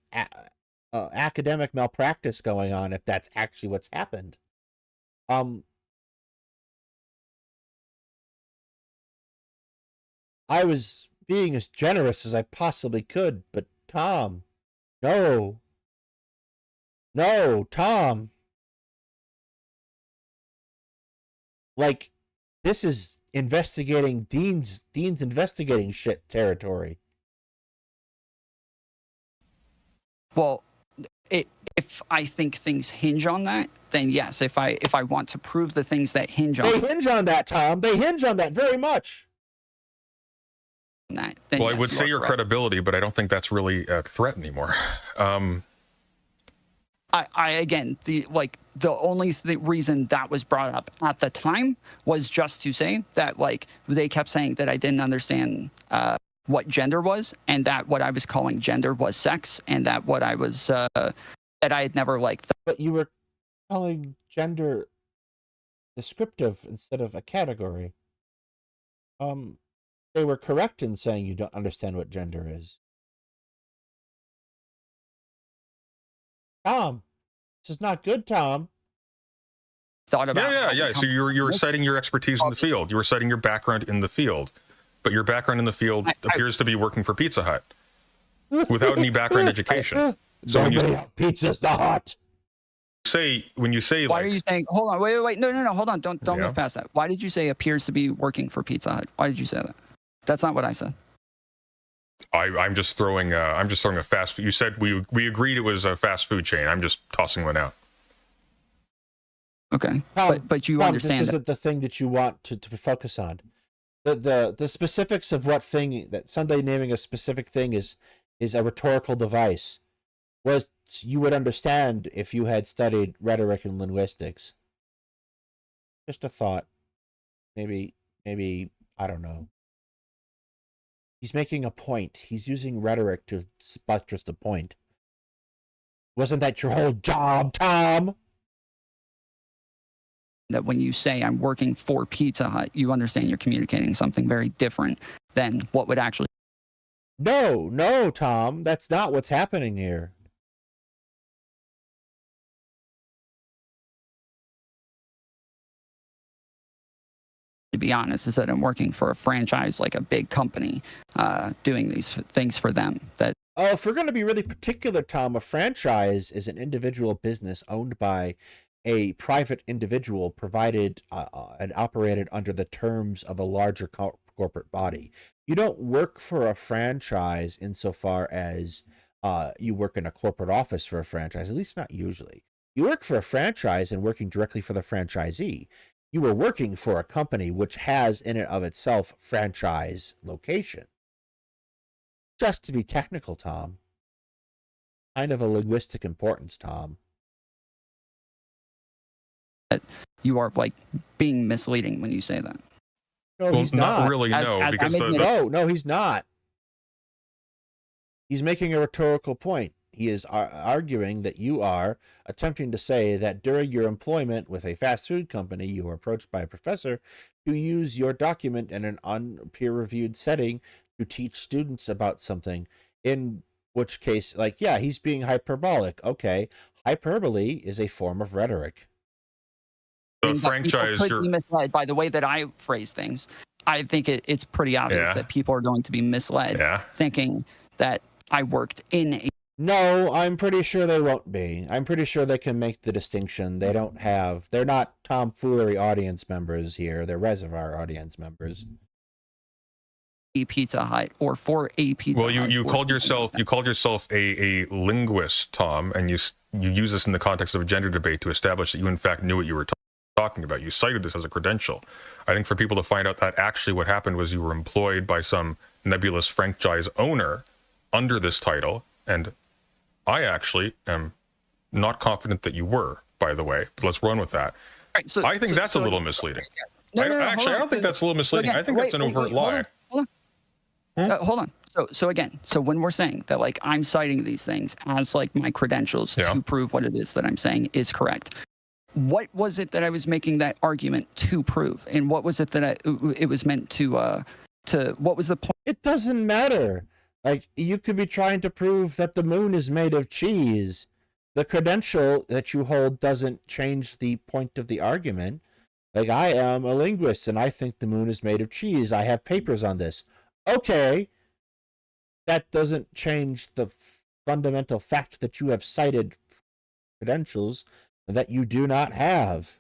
academic malpractice going on, if that's actually what's happened. I was being as generous as I possibly could, but Tom, no, Tom. Like, this is investigating Dean's investigating shit territory. Well, if I think things hinge on that, then yes. If I want to prove the things that hinge on, they hinge on that, Tom. They hinge on that very much. That, well, yes, I would say your credibility, but I don't think that's really a threat anymore. I again, the only reason that was brought up at the time was just to say that, like, they kept saying that I didn't understand what gender was, and that what I was calling gender was sex, and that what I was that I had never liked. But you were calling gender descriptive instead of a category. They were correct in saying you don't understand what gender is. Tom, this is not good, Tom. Thought about yeah. So you were citing your expertise in the field. You were citing your background in the field, but your background in the field appears to be working for Pizza Hut without any background education. So when you Pizza's the Hut. When you say, why are you saying? Hold on, wait, no, hold on, don't move past that. Why did you say appears to be working for Pizza Hut? Why did you say that? That's not what I said. I'm just throwing a fast food. You said we agreed it was a fast food chain. I'm just tossing one out. Okay, but you understand this isn't the thing that you want to focus on. The specifics of what thing that Sunday naming a specific thing is a rhetorical device. Was you would understand if you had studied rhetoric and linguistics. Just a thought. Maybe I don't know. He's making a point. He's using rhetoric to buttress the point. Wasn't that your whole job, Tom? That when you say I'm working for Pizza Hut, you understand you're communicating something very different than what would actually. No, Tom. That's not what's happening here. To be honest, is that I'm working for a franchise, like a big company, doing these things for them. If we're going to be really particular, Tom, a franchise is an individual business owned by a private individual, provided and operated under the terms of a larger corporate body. You don't work for a franchise insofar as you work in a corporate office for a franchise, at least not usually. You work for a franchise and working directly for the franchisee. You were working for a company which has in and of itself franchise location. Just to be technical, Tom. Kind of a linguistic importance, Tom. You are, like, being misleading when you say that. No, he's not. Not really, no. Because no, he's not. He's making a rhetorical point. He is arguing that you are attempting to say that during your employment with a fast food company, you were approached by a professor to use your document in an unpeer-reviewed setting to teach students about something, in which case, like, yeah, he's being hyperbolic. Okay, hyperbole is a form of rhetoric. The franchise, you're misled by the way that I phrase things. I think it's pretty obvious that people are going to be misled, thinking that I worked in a No, I'm pretty sure they won't be. I'm pretty sure they can make the distinction. They're not TomFoolery audience members here. They're Reservoir audience members. A Pizza Hut or for a Pizza Hut. Well, you called yourself a linguist, Tom, and you use this in the context of a gender debate to establish that you in fact knew what you were talking about. You cited this as a credential. I think for people to find out that actually what happened was you were employed by some nebulous franchise owner under this title, and I actually am not confident that you were, by the way, but let's run with that. Right, so, I think that's a little misleading. No, I don't think that's a little misleading. I think that's an overt lie. Hold on. So again, when we're saying that like I'm citing these things as like my credentials to prove what it is that I'm saying is correct, what was it that I was making that argument to prove, and what was it that it was meant to what was the point? It doesn't matter. Like, you could be trying to prove that the moon is made of cheese. The credential that you hold doesn't change the point of the argument. Like, I am a linguist, and I think the moon is made of cheese. I have papers on this. Okay. That doesn't change the fundamental fact that you have cited credentials that you do not have.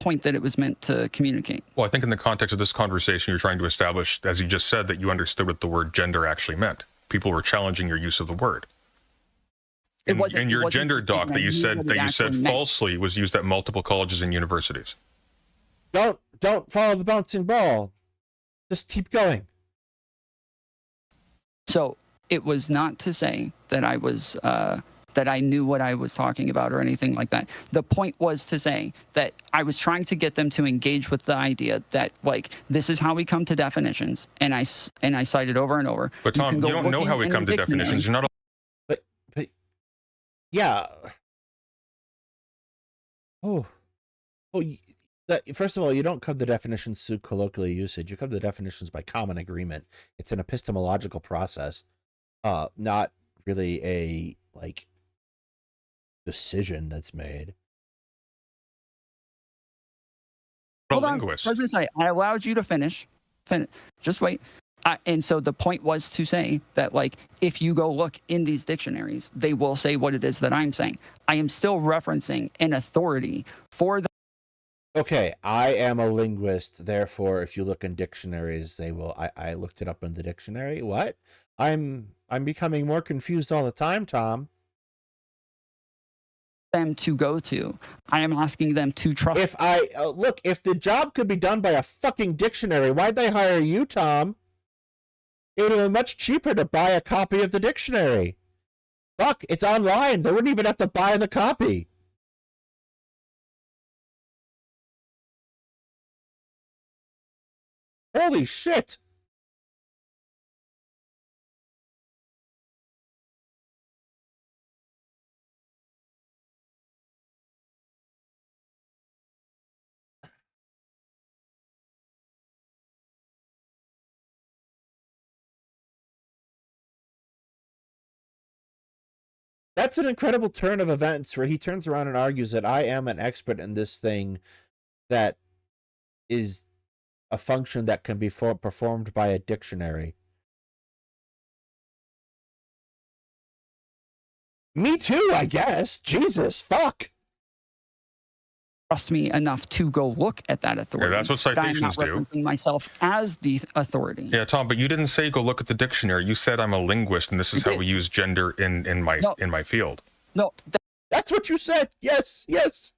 Point that it was meant to communicate. Well, I think in the context of this conversation, you're trying to establish, as you just said, that you understood what the word gender actually meant. People were challenging your use of the word. In your gender doc that you said falsely was used at multiple colleges and universities. Don't follow the bouncing ball. Just keep going. So it was not to say that I was that I knew what I was talking about or anything like that. The point was to say that I was trying to get them to engage with the idea that like this is how we come to definitions, and I cited over and over. But Tom, you don't know how we come to definitions. You're not. But yeah. First of all, you don't come to definitions through colloquial usage. You come to definitions by common agreement. It's an epistemological process, not really a like decision that's made. Hold on. I allowed you to finish. Just wait. And so the point was to say that, like, if you go look in these dictionaries, they will say what it is that I'm saying. I am still referencing an authority for the. Okay, I am a linguist. Therefore, if you look in dictionaries, they will. I looked it up in the dictionary. What? I'm becoming more confused all the time, Tom. Them to go to. I am asking them to trust. If if the job could be done by a fucking dictionary, why'd they hire you, Tom? It would be much cheaper to buy a copy of the dictionary. Fuck, it's online. They wouldn't even have to buy the copy. Holy shit. That's an incredible turn of events where he turns around and argues that I am an expert in this thing that is a function that can be performed by a dictionary. Me too, I guess. Jesus, fuck. Trust me enough to go look at that authority. Yeah, that's what citations do. I'm not referencing myself as the authority. Yeah, Tom, but you didn't say go look at the dictionary. You said I'm a linguist, and this is how we use gender in my field. No, that's what you said. Yes, yes.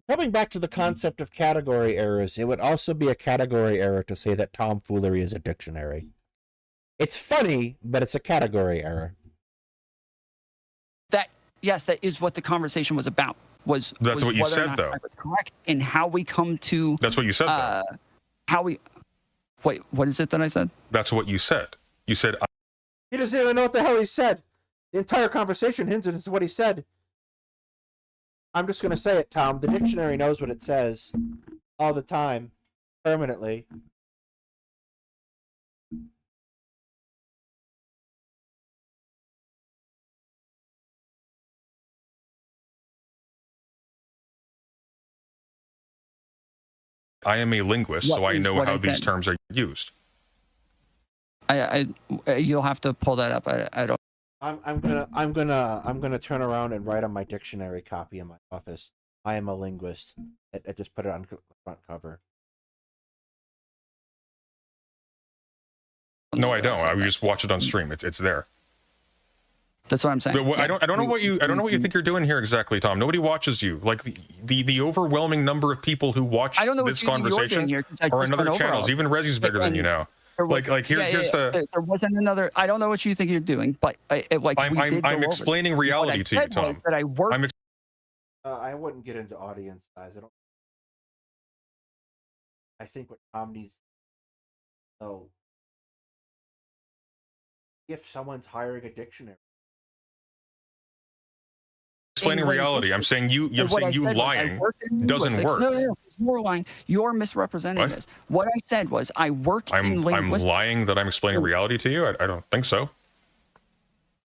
Coming back to the concept of category errors, it would also be a category error to say that TomFoolery is a dictionary. It's funny, but it's a category error. Yes, that is what the conversation was about. That's what you said, though. Correct in how we come to. That's what you said, though. How we. Wait, what is it that I said? That's what you said. You said. He doesn't even know what the hell he said. The entire conversation hinges on what he said. I'm just going to say it, Tom. The dictionary knows what it says all the time, permanently. I am a linguist, so I know how these terms are used. You'll have to pull that up. I don't. I'm gonna turn around and write on my dictionary copy in my office. I am a linguist. I just put it on the front cover. No, I don't. I just watch it on stream. It's there. That's what I'm saying. I don't know what you think you're doing here exactly, Tom. Nobody watches you. Like the overwhelming number of people who watch this conversation are on other channels. Even Reggie's bigger than you now. Here's the. There wasn't another. I don't know what you think you're doing, but I'm explaining reality to you, Tom. That I worked. I wouldn't get into audience size. I think what Tom needs to know, if someone's hiring a dictionary. Explaining reality. I'm saying you lying doesn't work. No, you're lying. You're misrepresenting this. What I said was I work in linguistics. I'm lying that I'm explaining reality to you? I don't think so.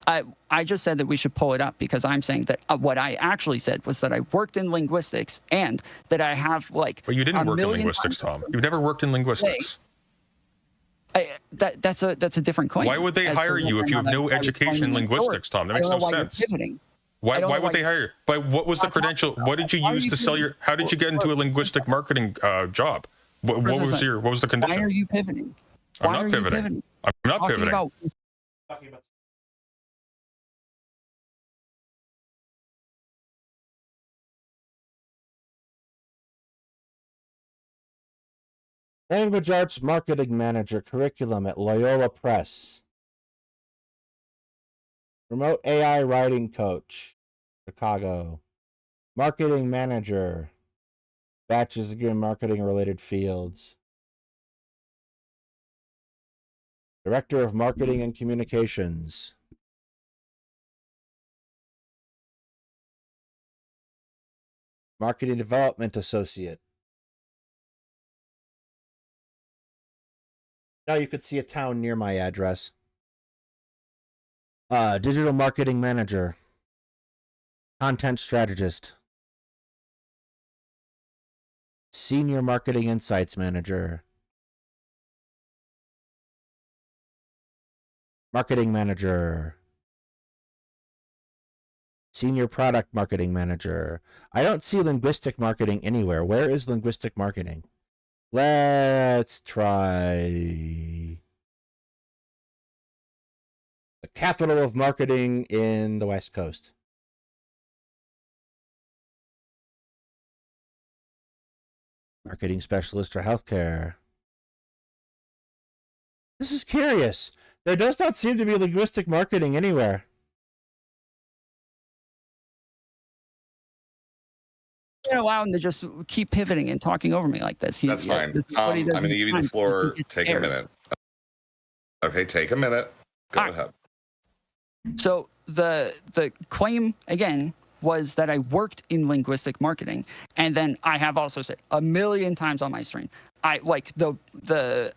I just said that we should pull it up because I'm saying that what I actually said was that I worked in linguistics and that I have like. But you didn't work in linguistics, Tom. You've never worked in linguistics. That's a different claim. Why would they hire you if you have no education in linguistics, Tom? That makes no sense. Why would they hire you? But what was the credential? What did you use to sell your? How did you get into a linguistic marketing job? What was the condition? Why are you pivoting? I'm not pivoting. I'm not pivoting. Language Arts Marketing Manager Curriculum at Loyola Press. Remote AI Writing Coach, Chicago. Marketing Manager. Bachelor's degree in marketing related fields. Director of Marketing and Communications. Marketing Development Associate. Now you could see a town near my address. Digital Marketing Manager. Content Strategist. Senior Marketing Insights Manager. Marketing Manager. Senior Product Marketing Manager. I don't see linguistic marketing anywhere. Where is linguistic marketing? Let's try the capital of marketing in the West Coast. Marketing specialist for healthcare. This is curious. There does not seem to be linguistic marketing anywhere. Allow him to just keep pivoting and talking over me like this. That's fine. I'm going to give you the floor. Take a minute. Okay, take a minute. Go ahead. So the claim again was that I worked in linguistic marketing, and then I have also said a million times on my stream, I like the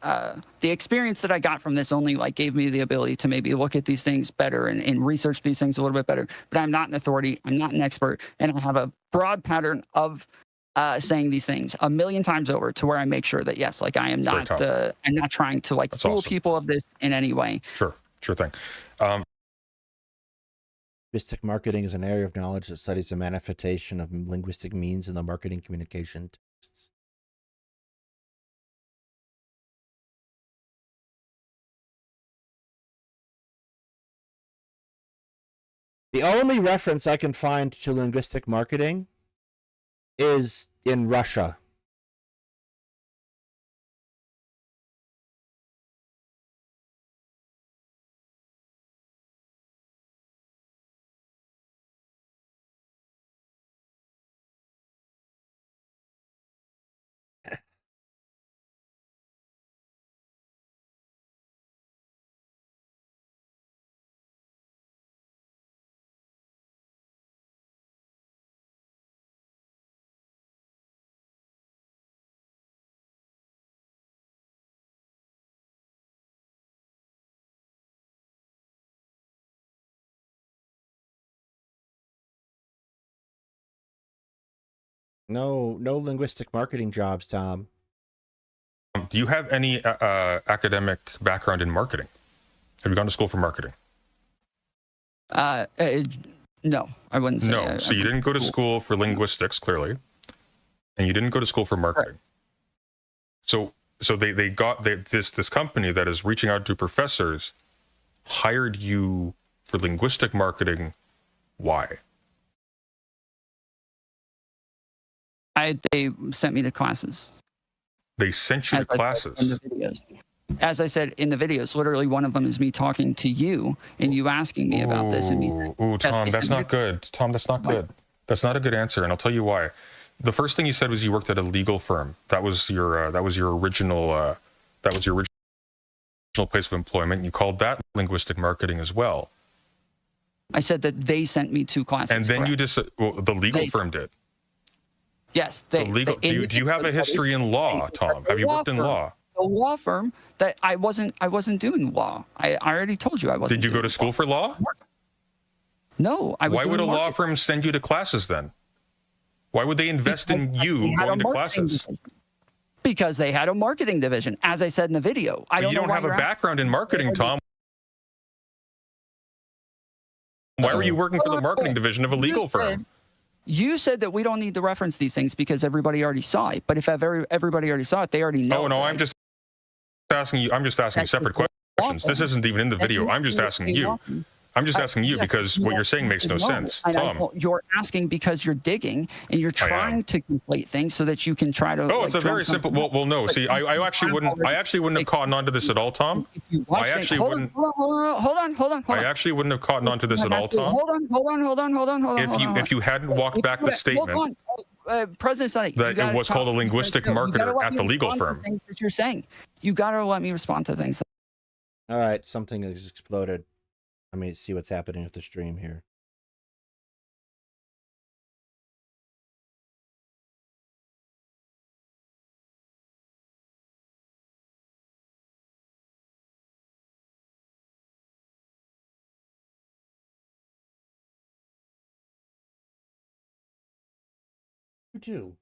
experience that I got from this only like gave me the ability to maybe look at these things better and research these things a little bit better. But I'm not an authority. I'm not an expert, and I have a broad pattern of saying these things a million times over to where I make sure that yes, like I am not I'm not trying to like fool people of this in any way. Sure thing. Linguistic marketing is an area of knowledge that studies the manifestation of linguistic means in the marketing communication texts. The only reference I can find to linguistic marketing is in Russia. No linguistic marketing jobs, Tom. do you have any academic background in marketing? Have you gone to school for marketing? No, I wouldn't say. No, so you didn't go to school for linguistics, clearly, and you didn't go to school for marketing. Right. So they got this company that is reaching out to professors, hired you for linguistic marketing. Why? They sent me to classes. They sent you to classes. In the videos. As I said in the videos, literally one of them is me talking to you and you asking me about this. And me Tom, that's not good. Tom, that's not good. That's not a good answer, and I'll tell you why. The first thing you said was you worked at a legal firm. That was your original place of employment. You called that linguistic marketing as well. I said that they sent me to classes. And then you just the legal firm did. Yes, do you have a history in law, Tom? Have you worked in law? A law firm that I wasn't doing law. I already told you I wasn't. Did you go to school for law? No, I was. Why would a law firm send you to classes then? Why would they invest in you going to classes? Because they had a marketing division, as I said in the video. You don't have a background in marketing, Tom. Why were you working for the marketing division of a legal firm? You said that we don't need to reference these things because everybody already saw it. But if everybody already saw it, they already know. Oh no, I'm just asking you. I'm just asking separate questions. This isn't even in the video. I'm just asking you. I'm just asking you because what you're saying makes no sense, Tom. You're asking because you're digging and you're trying to conflate things so that you can try to. Oh, it's a very simple. Well, no. See, I actually wouldn't have caught on to this at all, Tom. I actually wouldn't. Hold on. I actually wouldn't have caught on to this at all, Tom. Hold on. If you hadn't walked back the statement. President, that it was called a linguistic marketer at the legal firm. Things that you're saying, you gotta let me respond to things. All right, something has exploded. Let me see what's happening with the stream here. You do.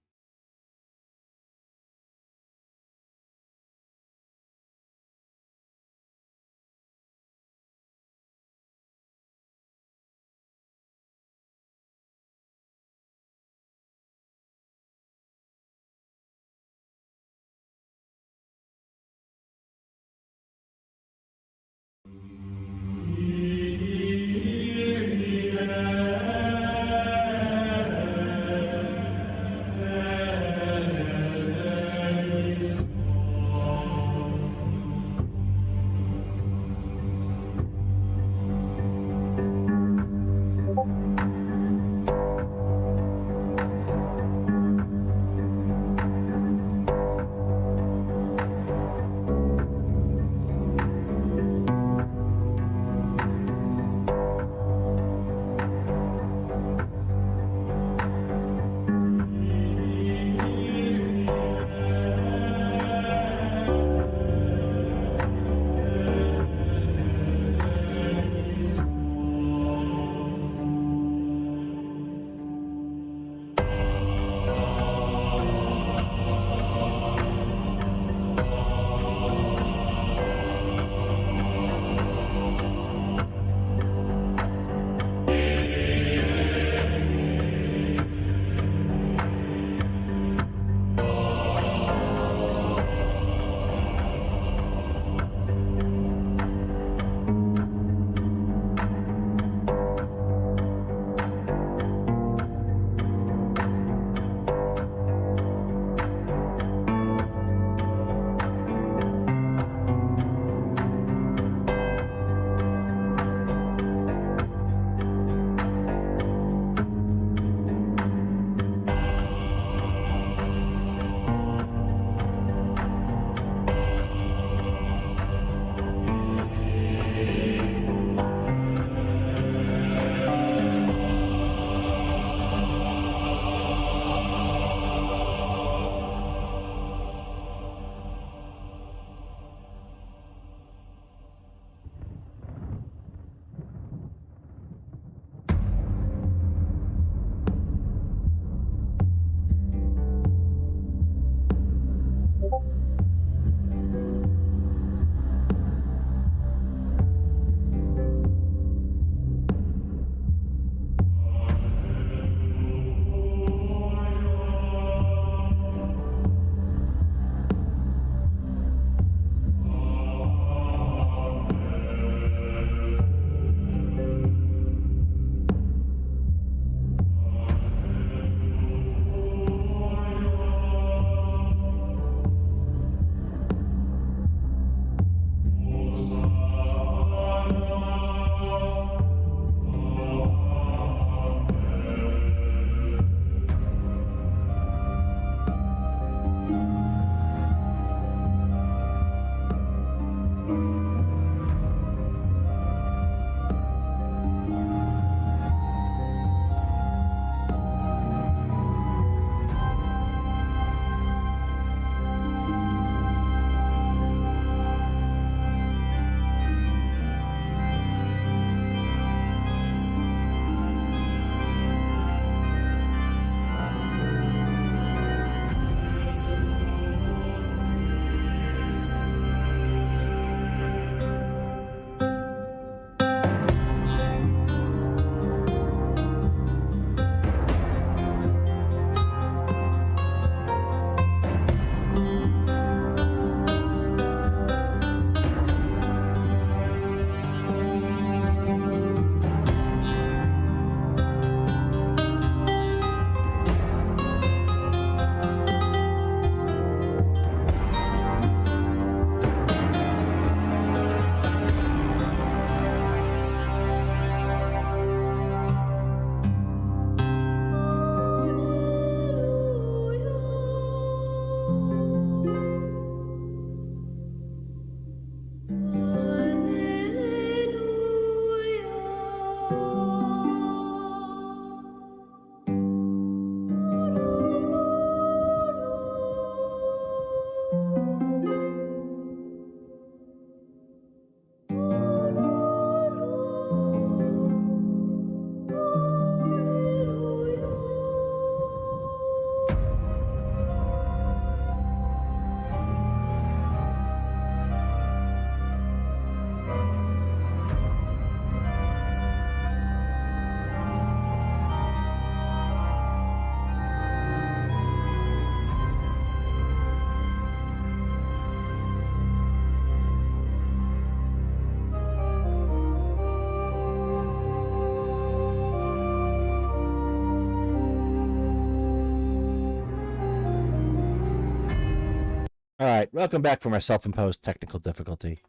All right, welcome back from our self-imposed technical difficulty.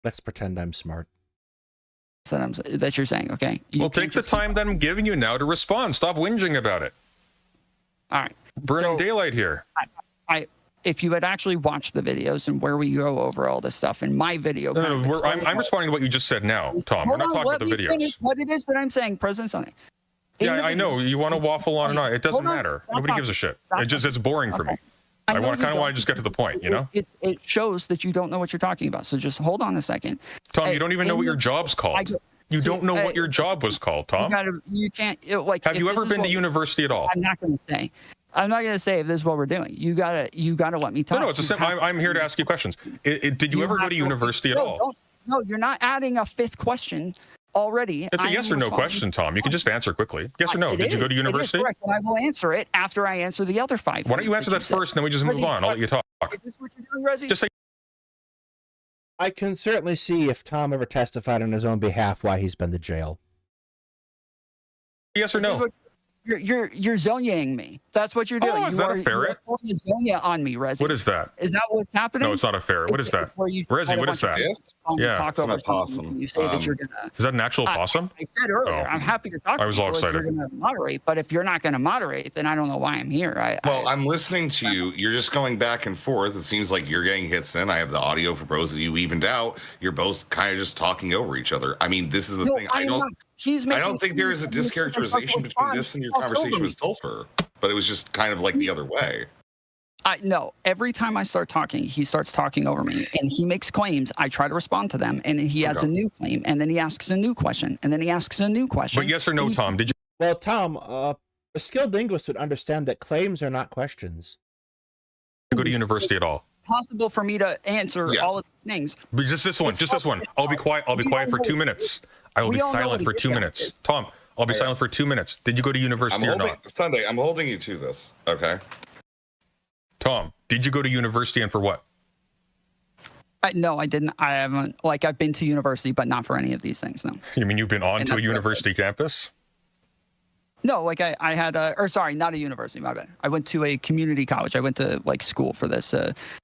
Let's pretend I'm smart. That you're saying, okay? Well, take the time that I'm giving you now to respond. Stop whinging about it. All right. Burning daylight here. If you had actually watched the videos and where we go over all this stuff in my video. No, I'm responding to what you just said now, Tom. We're not talking about the videos. What it is that I'm saying, President Sunday. Yeah, I know. You want to waffle on and on. It doesn't matter. Nobody gives a shit. It's boring for me. I kind of want to just get to the point, you know? It shows that you don't know what you're talking about. So just hold on a second. Tom, you don't even know what your job's called. You don't know what your job was called, Tom. You can't, like. Have you ever been to university at all? I'm not going to say. I'm not going to say if this is what we're doing. You gotta let me talk. No, it's a simple. I'm here to ask you questions. Did you ever go to university at all? No, you're not adding a fifth question already. It's a yes or no question, Tom. You can just answer quickly. Yes or no. Did you go to university? It is correct, and I will answer it after I answer the other 5. Why don't you answer that first, and then we just move on? I'll let you talk. Is this what you're doing, Resi? Just say. I can certainly see if Tom ever testified on his own behalf why he's been to jail. Yes or no. You're zonyaing me. That's what you're doing. Oh, is that a ferret? You're zonya on me, Resi. What is that? Is that what's happening? No, it's not a ferret. What is that? Resi, what is that? Yeah, it's not a possum. You say that you're gonna. Is that an actual possum? I said earlier, I'm happy to talk to you. I was all excited. You're going to moderate, but if you're not going to moderate, then I don't know why I'm here. I'm listening to you. You're just going back and forth. It seems like you're getting hits in. I have the audio for both of you evened out. You're both kind of just talking over each other. I mean, this is the thing. I don't think there is a discharacterization between this and your conversation with Sulfur, but it was just kind of like the other way. No, every time I start talking, he starts talking over me, and he makes claims. I try to respond to them, and he adds a new claim, and then he asks a new question, and then he asks a new question. But yes or no, Tom? Did you? Well, Tom, a skilled linguist would understand that claims are not questions. Go to university at all? Possible for me to answer all of these things. But just this one. I'll be quiet. I'll be quiet for 2 minutes. I will be silent for 2 minutes. Tom, I'll be silent for 2 minutes. Did you go to university or not? Sunday, I'm holding you to this. Okay. Tom, did you go to university and for what? No, I didn't. I haven't. Like, I've been to university, but not for any of these things. No. You mean you've been onto a university campus? No, like I had not a university, my bad. I went to a community college. I went to like school for this,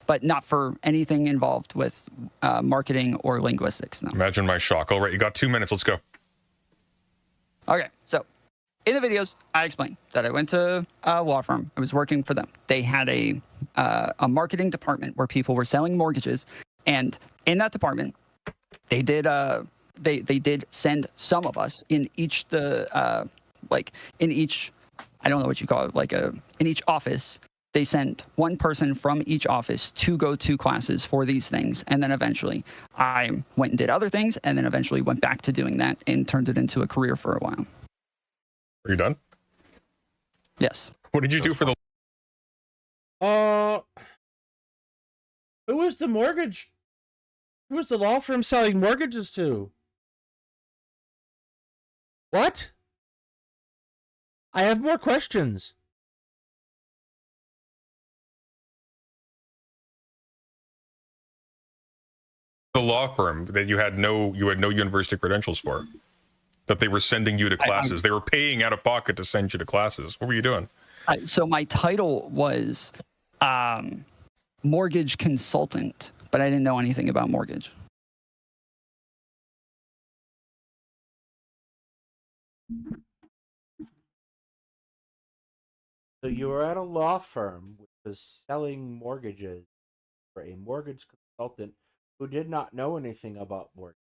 but not for anything involved with marketing or linguistics. No. Imagine my shock. All right, you got 2 minutes. Let's go. Okay, so in the videos, I explained that I went to a law firm. I was working for them. They had a marketing department where people were selling mortgages, and in that department, they did they did send some of us in each I don't know what you call it, in each office. They sent one person from each office to go to classes for these things, and then eventually I went and did other things, and then eventually went back to doing that and turned it into a career for a while. Are you done? Yes. What did you do for the? Who was the mortgage? Who was the law firm selling mortgages to? What? I have more questions. The law firm that you had no university credentials for, that they were sending you to classes. They were paying out of pocket to send you to classes. What were you doing? So my title was mortgage consultant, but I didn't know anything about mortgage. So you were at a law firm which was selling mortgages for a mortgage consultant who did not know anything about mortgage.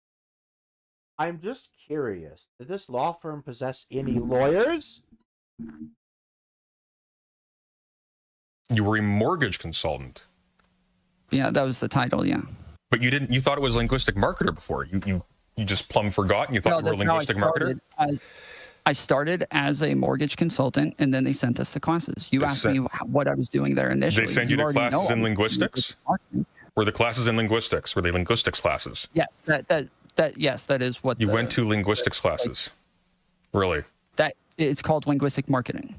I'm just curious, did this law firm possess any lawyers? You were a mortgage consultant. Yeah, that was the title, yeah. But you thought it was linguistic marketer before. You just plumb forgot and you thought you were a linguistic marketer? I started as a mortgage consultant, and then they sent us to classes. You asked me what I was doing there initially. They sent you to classes in linguistics? Were the classes in linguistics? Were they linguistics classes? Yes, that is what you went to linguistics classes. Really? That it's called linguistic marketing.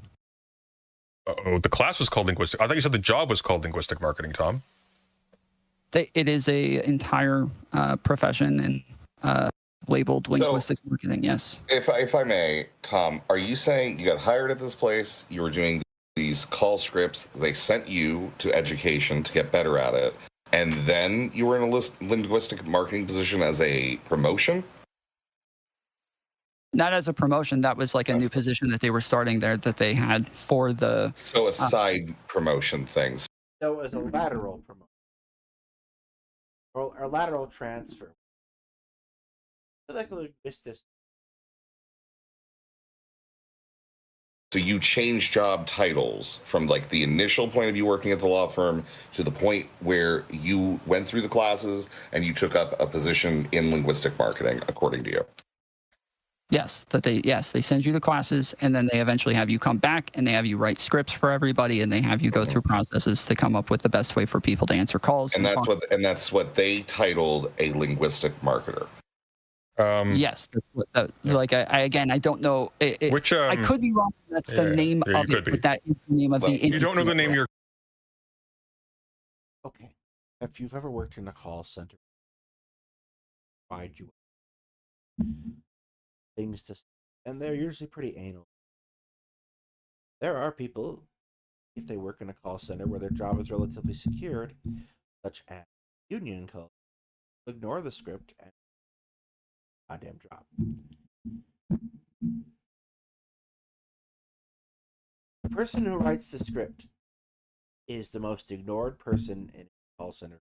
Oh, the class was called linguistic. I thought you said the job was called linguistic marketing, Tom. It is a entire profession and labeled linguistic marketing. Yes. If I may, Tom, are you saying you got hired at this place? You were doing these call scripts. They sent you to education to get better at it, and then you were in a linguistic marketing position as a promotion? Not as a promotion. That was like a new position that they were starting there that they had for the. So a side promotion thing. So it was a lateral promotion. Or lateral transfer. Like a linguistic. So you changed job titles from like the initial point of view working at the law firm to the point where you went through the classes and you took up a position in linguistic marketing, according to you. Yes, they send you the classes, and then they eventually have you come back and they have you write scripts for everybody, and they have you go through processes to come up with the best way for people to answer calls. And that's what they titled a linguistic marketer. Yes, like I don't know. Which I could be wrong. That's the name of it, but that is the name of the industry. You don't know the name of your. Okay, if you've ever worked in a call center, provide you things to, and they're usually pretty anal. There are people, if they work in a call center where their job is relatively secured, such as union call, ignore the script and goddamn job. The person who writes the script is the most ignored person in a call center.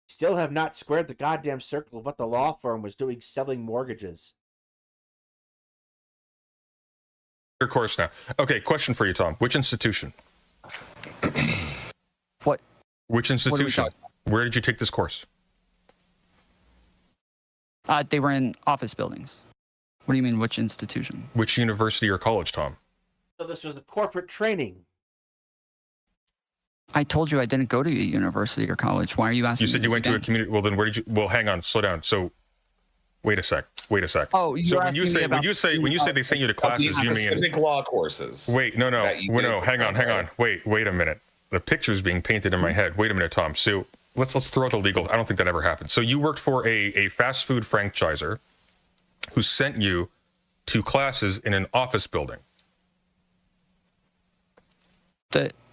Still have not squared the goddamn circle of what the law firm was doing selling mortgages. Your course now. Okay, question for you, Tom. Which institution? What? Which institution? Where did you take this course? They were in office buildings. What do you mean, which institution? Which university or college, Tom? So this was a corporate training. I told you I didn't go to a university or college. Why are you asking? You said you went to a community. Well, then where did you? Well, hang on, slow down. So, wait a sec. Oh, so when you say they sent you to classes, you mean specific law courses? Wait, no. Hang on. Wait a minute. The picture's being painted in my head. Wait a minute, Tom. So let's throw out the legal. I don't think that ever happened. So you worked for a fast food franchiser who sent you to classes in an office building.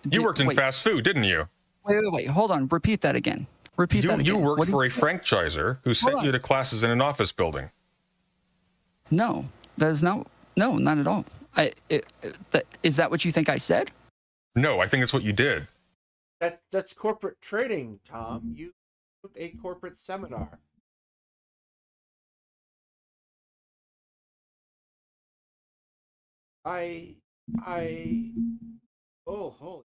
You worked in fast food, didn't you? Wait. Hold on. Repeat that again. You worked for a franchiser who sent you to classes in an office building. No, that is not. No, not at all. Is that what you think I said? No, I think it's what you did. That's corporate training, Tom. You took a corporate seminar. Oh, holy.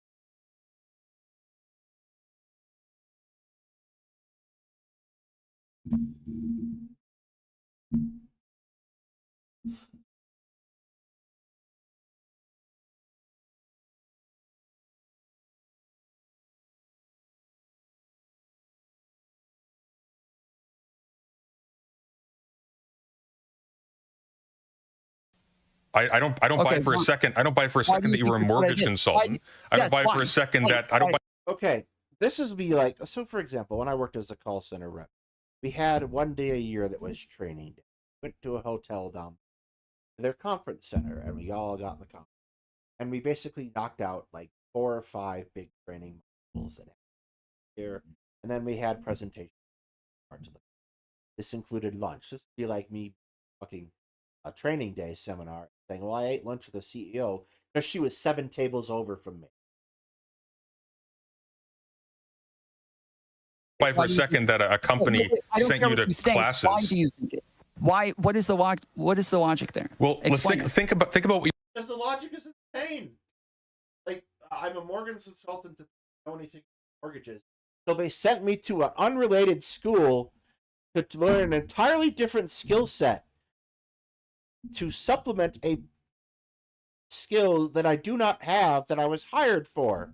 I don't buy for a second. I don't buy for a second that you were a mortgage consultant. I don't buy for a second that I don't buy. Okay, this is be like, so for example, when I worked as a call center rep, we had one day a year that was training day. Went to a hotel down their conference center, and we all got in the conference. And we basically knocked out like 4 or 5 big training modules here, and then we had presentations. This included lunch. This would be like me fucking a training day seminar saying, well, I ate lunch with the CEO because she was 7 tables over from me. Buy for a second that a company sent you to classes. Why do you think it? Why? What is the logic there? Well, let's think about what we. Because the logic is insane. Like, I'm a mortgage consultant that know anything mortgages, so they sent me to an unrelated school to learn an entirely different skill set to supplement a skill that I do not have that I was hired for.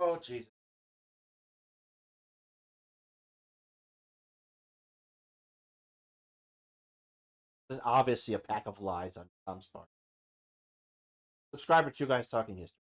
Oh, Jesus. This is obviously a pack of lies on Tom's part. Subscribe to Two Guys Talking History.